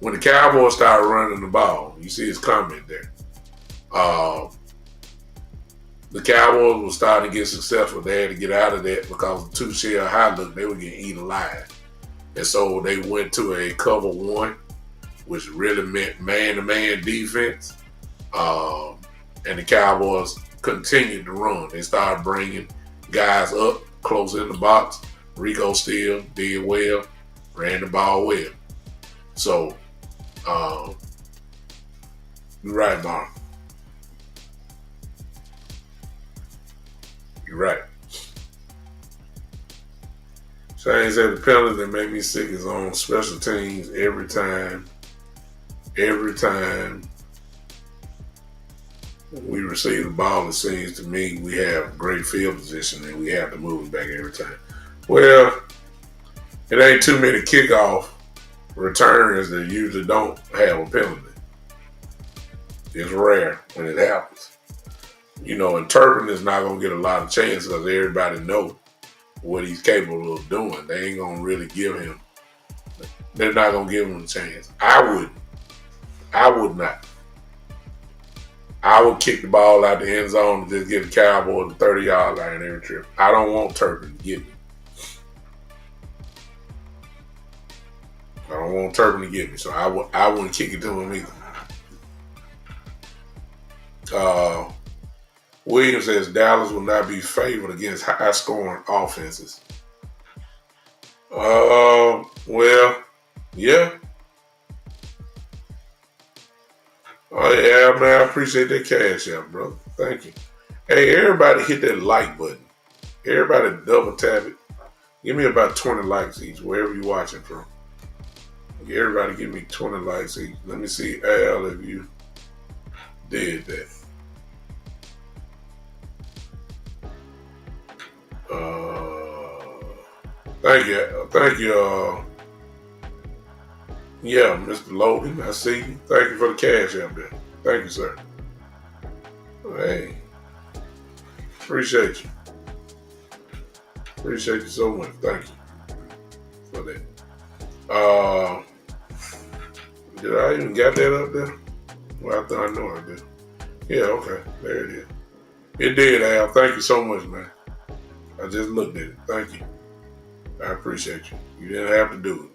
When the Cowboys start running the ball, you see his comment there. The Cowboys were starting to get successful. They had to get out of that because of two-shell high look, they were getting eaten alive. And so they went to a cover one, which really meant man-to-man defense. And the Cowboys continued to run. They started bringing guys up close in the box. Rico Steele did well, ran the ball well. So, you're right, Mark. You're right. Shane said the penalty that made me sick is on special teams every time we receive the ball, it seems to me we have great field position and we have to move it back every time. Well, it ain't too many kickoff returners that usually don't have a penalty. It's rare when it happens. And Turpin is not going to get a lot of chances because everybody know what he's capable of doing. They ain't going to really give him. They're not going to give him a chance. I would not. I would kick the ball out the end zone and just get the Cowboys the 30-yard line every trip. I don't want Turpin to get me. I don't want Turpin to get me, so I wouldn't kick it to him either. Williams says Dallas will not be favored against high-scoring offenses. Well, yeah. Oh, yeah, man, I appreciate that cash out, bro. Thank you. Hey, everybody hit that like button. Everybody double tap it. Give me about 20 likes each, wherever you're watching from. Everybody give me 20 likes each. Let me see, Al, if you did that. Thank you. Yeah, Mr. Logan, I see you. Thank you for the cash out there. Thank you, sir. Hey, appreciate you. Appreciate you so much. Thank you for that. Did I even got that up there? Well, I know I did. Yeah, okay. There it is. It did, Al. Thank you so much, man. I just looked at it. Thank you. I appreciate you. You didn't have to do it.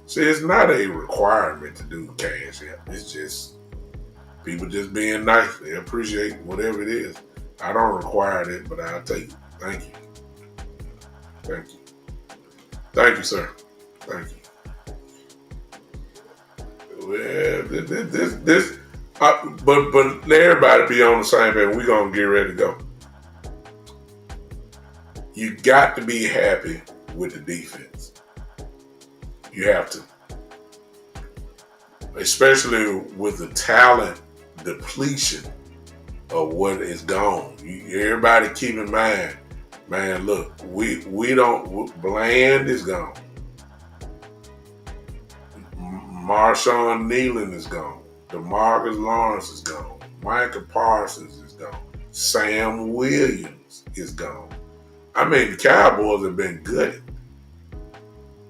See, it's not a requirement to do cash app. It's just people just being nice. They appreciate whatever it is. I don't require it, but I'll take it. Thank you. Thank you. Thank you, sir. Thank you. Well, but everybody be on the same page. We're gonna get ready to go. You got to be happy with the defense. You have to. Especially with the talent depletion of what is gone. Everybody keep in mind, man, look, we don't, Bland is gone. Marshawn Nealon is gone. DeMarcus Lawrence is gone. Micah Parsons is gone. Sam Williams is gone. I mean, the Cowboys have been good.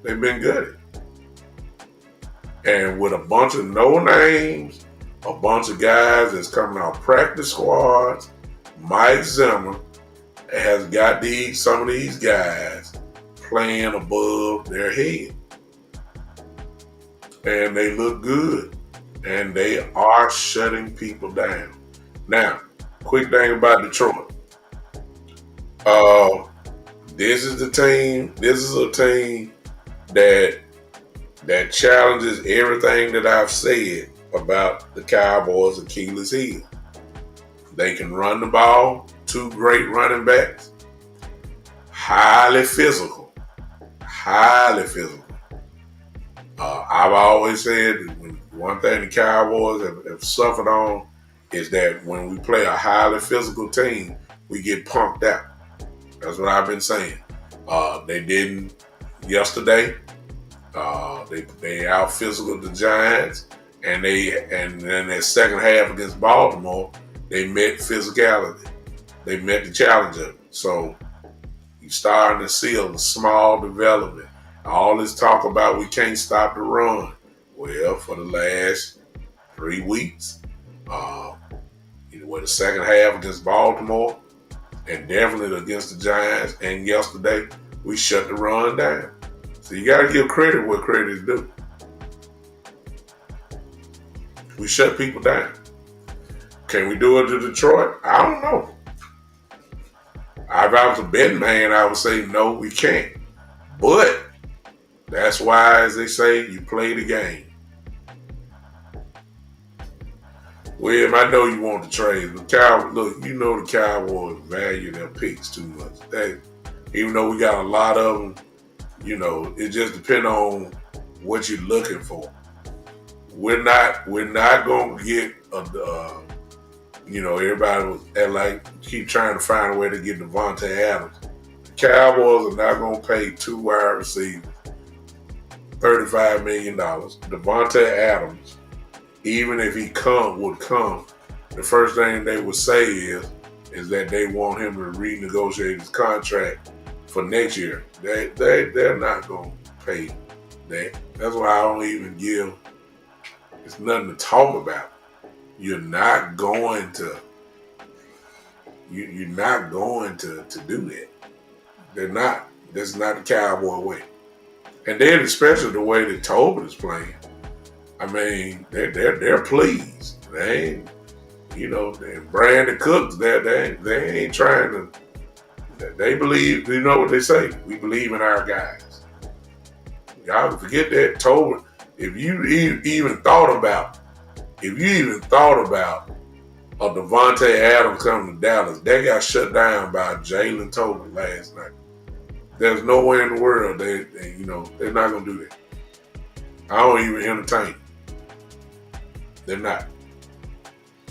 They've been good. And with a bunch of no names, a bunch of guys that's coming out practice squads, Mike Zimmer has got some of these guys playing above their head. And they look good. And they are shutting people down. Now, quick thing about Detroit. This is a team that challenges everything that I've said about the Cowboys' Achilles heel. They can run the ball, two great running backs, highly physical. I've always said one thing the Cowboys have suffered on is that when we play a highly physical team, we get punked out. That's what I've been saying. They didn't yesterday. They out physical the Giants, and then their second half against Baltimore, they met physicality. They met the challenge of it. So you starting to see a small development. All this talk about we can't stop the run. Well, for the last 3 weeks, the second half against Baltimore, and definitely against the Giants, and yesterday, we shut the run down. So you got to give credit where credit is due. We shut people down. Can we do it to Detroit? I don't know. If I was a betting man, I would say no, we can't. But that's why, as they say, you play the game. William, I know you want to trade, but look, you know the Cowboys value their picks too much. Even though we got a lot of them, it just depends on what you're looking for. We're not going to get everybody was keep trying to find a way to get Devontae Adams. The Cowboys are not going to pay 2 wide receivers $35 million. Devontae Adams, even if he would come, the first thing they would say is that they want him to renegotiate his contract for next year. They're not going to pay that. That's why I don't even give. It's nothing to talk about. you're not going to you're not going to do that. They're not. That's not the Cowboy way. And then especially the way that Tobin is playing. I mean, they're pleased. They ain't, and Brandon Cooks, they ain't trying to. They believe. You know what they say? We believe in our guys. Y'all forget that Tobin. If you even thought about a Devontae Adams coming to Dallas, they got shut down by Jalen Tobin last night. There's no way in the world they're not gonna do that. I don't even entertain it. They're not.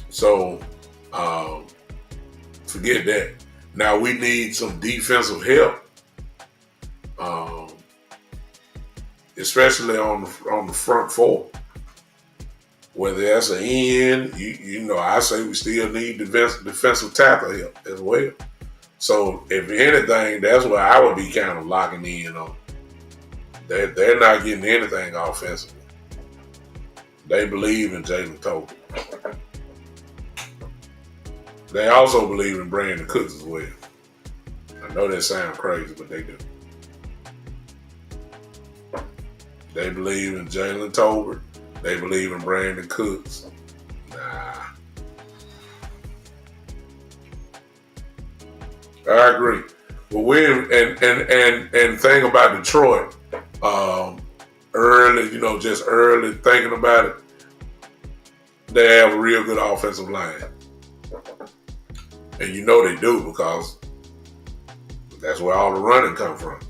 So forget that. Now we need some defensive help, especially on the front four. Whether that's an end, I say we still need defensive tackle help as well. So if anything, that's where I would be kind of locking in on. They're not getting anything offensively. They believe in Jalen Tobin. They also believe in Brandon Cooks as well. I know that sounds crazy, but they do. They believe in Jalen Tobin. They believe in Brandon Cooks. Nah. I agree. But and thing about Detroit, just early thinking about it, they have a real good offensive line. And they do because that's where all the running come from.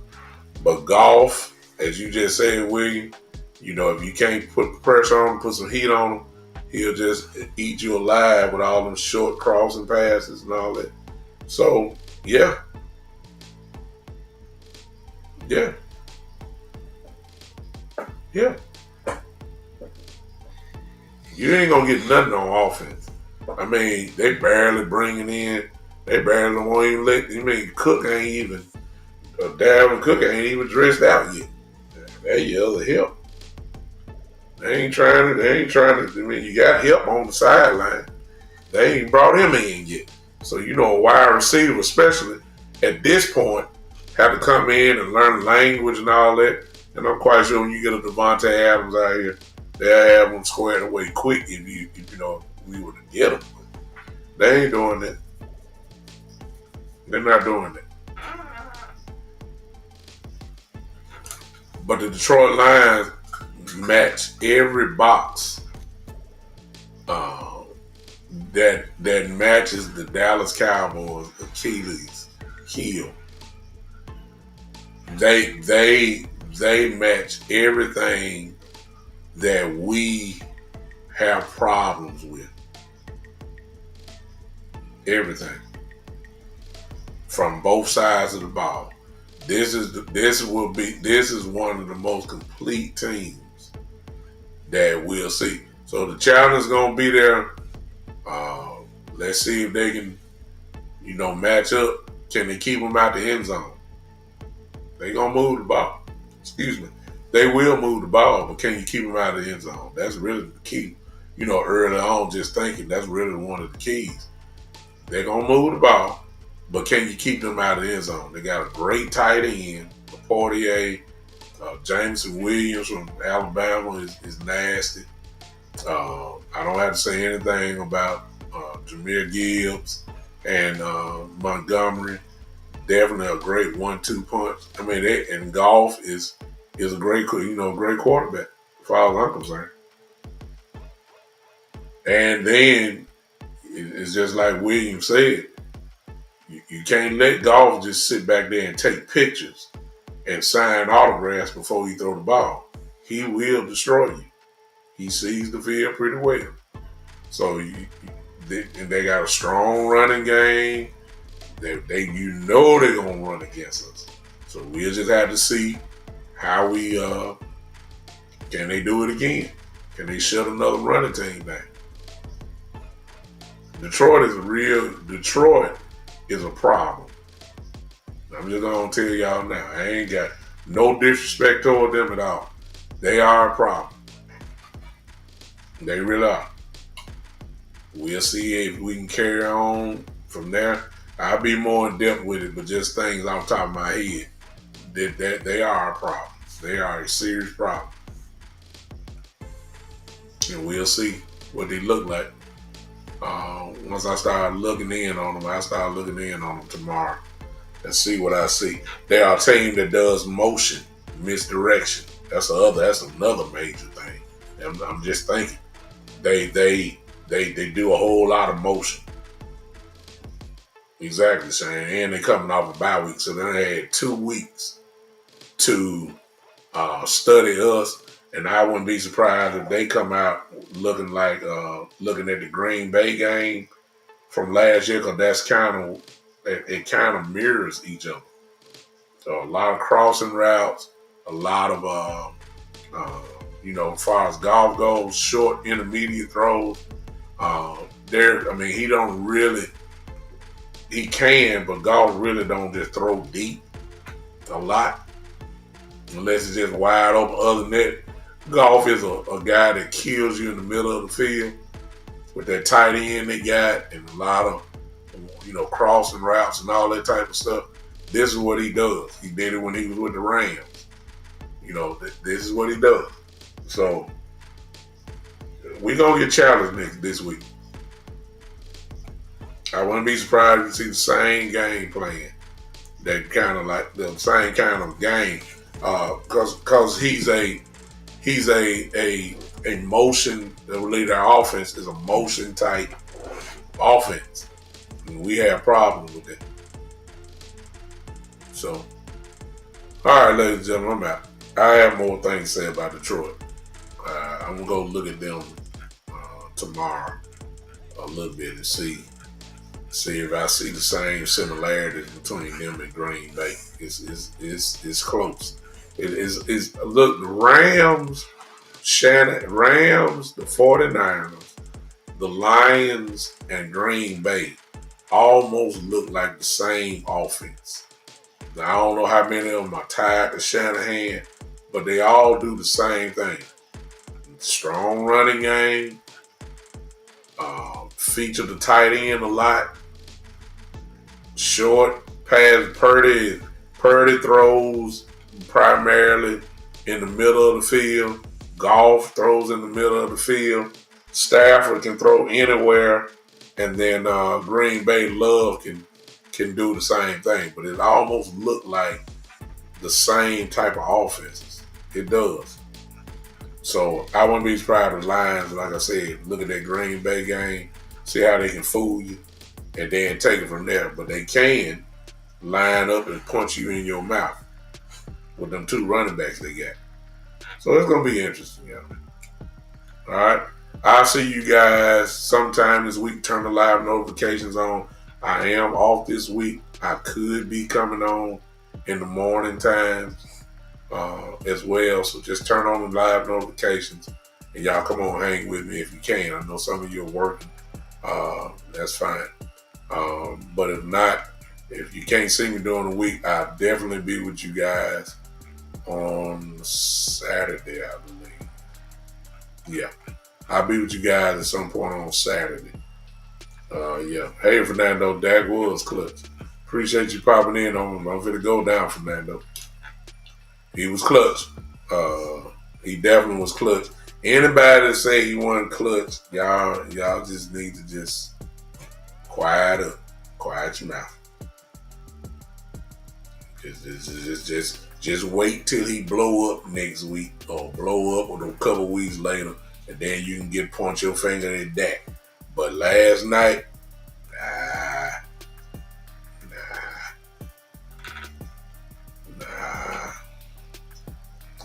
But Goff, as you just said, William, if you can't put pressure on him, put some heat on him, he'll just eat you alive with all them short crossing passes and all that. So, yeah. Yeah. Yeah. You ain't going to get nothing on offense. I mean, they barely bringing in. They barely won't even Cook ain't even, Dalvin Cook ain't even dressed out yet. They yell the help. They ain't trying to, you got help on the sideline. They ain't brought him in yet. So, a wide receiver, especially at this point, have to come in and learn language and all that. And I'm quite sure when you get a Devontae Adams out here, they'll have him squared away quick if we were to get him. They ain't doing that. They're not doing that. But the Detroit Lions match every box that matches the Dallas Cowboys Achilles heel. They match everything that we have problems with. Everything. From both sides of the ball. This is one of the most complete teams that we'll see. So the challenge is gonna be there. Let's see if they can, match up. Can they keep them out the end zone? They gonna move the ball. Excuse me. They will move the ball, but can you keep them out of the end zone? That's really the key. Early on, just thinking that's really one of the keys. They're gonna move the ball, but can you keep them out of the end zone? They got a great tight end, Portier. Jameson Williams from Alabama is nasty. I don't have to say anything about Jahmyr Gibbs and Montgomery. Definitely a great 1-2 punch. I mean, and Goff is a great quarterback, as far as I'm concerned. And then it's just like William said, you can't let Goff just sit back there and take pictures and sign autographs before he throw the ball. He will destroy you. He sees the field pretty well. So they got a strong running game. They're gonna run against us. So we'll just have to see how we can they do it again? Can they shut another running team down? Detroit is a problem. I'm just gonna tell y'all now. I ain't got no disrespect toward them at all. They are a problem. They really are. We'll see if we can carry on from there. I'll be more in depth with it, but just things off the top of my head. That they are a problem. They are a serious problem. And we'll see what they look like. Once I start looking in on them, I start looking in on them tomorrow and see what I see. They are a team that does motion, misdirection. That's another major thing. And I'm just thinking they do a whole lot of motion. Exactly, Shane. And they coming off a bye week, so they had 2 weeks to study us. And I wouldn't be surprised if they come out looking like looking at the Green Bay game from last year, because that's it kind of mirrors each other. So a lot of crossing routes, a lot of as far as golf goes, short, intermediate throws. He can, but golf really don't just throw deep a lot unless it's just wide open. Other than that, golf is a guy that kills you in the middle of the field with that tight end they got and a lot of crossing routes and all that type of stuff. This is what he does. He did it when he was with the Rams. This is what he does. So we're gonna get challenged this week. I wouldn't be surprised to see the same game plan. That kind of like the same kind of game. Because he's a motion. I believe our offense is a motion type offense. And we have problems with that. So, all right, ladies and gentlemen, I'm out. I have more things to say about Detroit. I'm gonna go look at them tomorrow a little bit and see if I see the same similarities between them and Green Bay. It's close. It is. Look, the Rams, the 49ers, the Lions, and Green Bay almost look like the same offense. Now, I don't know how many of them are tied to Shanahan, but they all do the same thing. Strong running game, feature the tight end a lot, short pass. Purdy throws primarily in the middle of the field. Golf throws in the middle of the field. Stafford can throw anywhere, and then Green Bay Love can do the same thing. But it almost looked like the same type of offenses. It does. So I wouldn't be surprised if the Lions, like I said, look at that Green Bay game, see how they can fool you, and then take it from there. But they can line up and punch you in your mouth with them 2 running backs they got. So it's going to be interesting. All right. I'll see you guys sometime this week. Turn the live notifications on. I am off this week. I could be coming on in the morning times as well. So just turn on the live notifications and y'all come on hang with me if you can. I know some of you are working. That's fine. But if not, if you can't see me during the week, I'll definitely be with you guys on Saturday, I believe. Yeah. I'll be with you guys at some point on Saturday. Hey, Fernando, Dak was clutch. Appreciate you popping in on him. I'm finna go down, Fernando. He was clutch. He definitely was clutch. Anybody that say he wasn't clutch, y'all just need to just quiet up. Quiet your mouth. Just wait till he blow up next week or blow up or a couple weeks later, and then you can point your finger at Dak. But last night,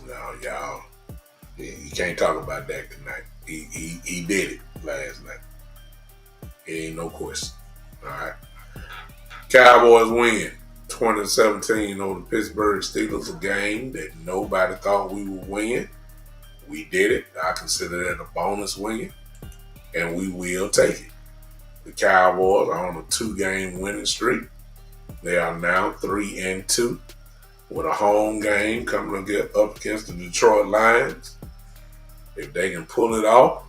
no, y'all. You can't talk about Dak tonight. He did it last night. It ain't no question. All right. Cowboys win 2017 over the Pittsburgh Steelers, a game that nobody thought we would win. We did it. I consider that a bonus win, and we will take it. The Cowboys are on a 2-game winning streak. They are now 3-2 with a home game coming up against the Detroit Lions. If they can pull it off,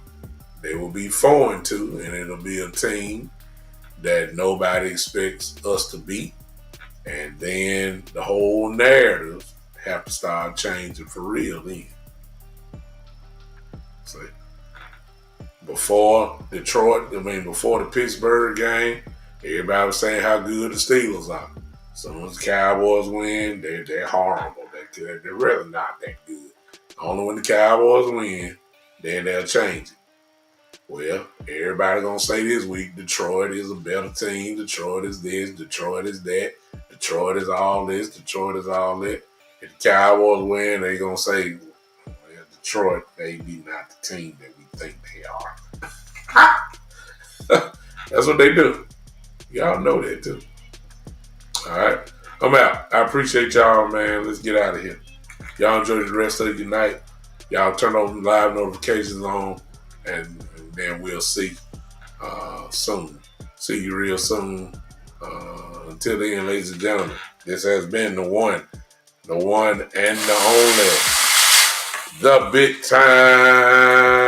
They will be 4-2, and it'll be a team that nobody expects us to beat. And then the whole narrative have to start changing for real then. So before before the Pittsburgh game, everybody was saying how good the Steelers are. As soon as the Cowboys win, they're horrible. They're really not that good. Only when the Cowboys win, then they'll change it. Well, everybody gonna say this week Detroit is a better team. Detroit is this. Detroit is that. Detroit is all this. Detroit is all that. If the Cowboys win, they gonna say, well, Detroit maybe not the team that we think they are. That's what they do. Y'all know that too. All right, I'm out. I appreciate y'all, man. Let's get out of here. Y'all enjoy the rest of your night. Y'all turn on live notifications on, and then we'll see soon. See you real soon. Until then, ladies and gentlemen, this has been the one and the only, the big time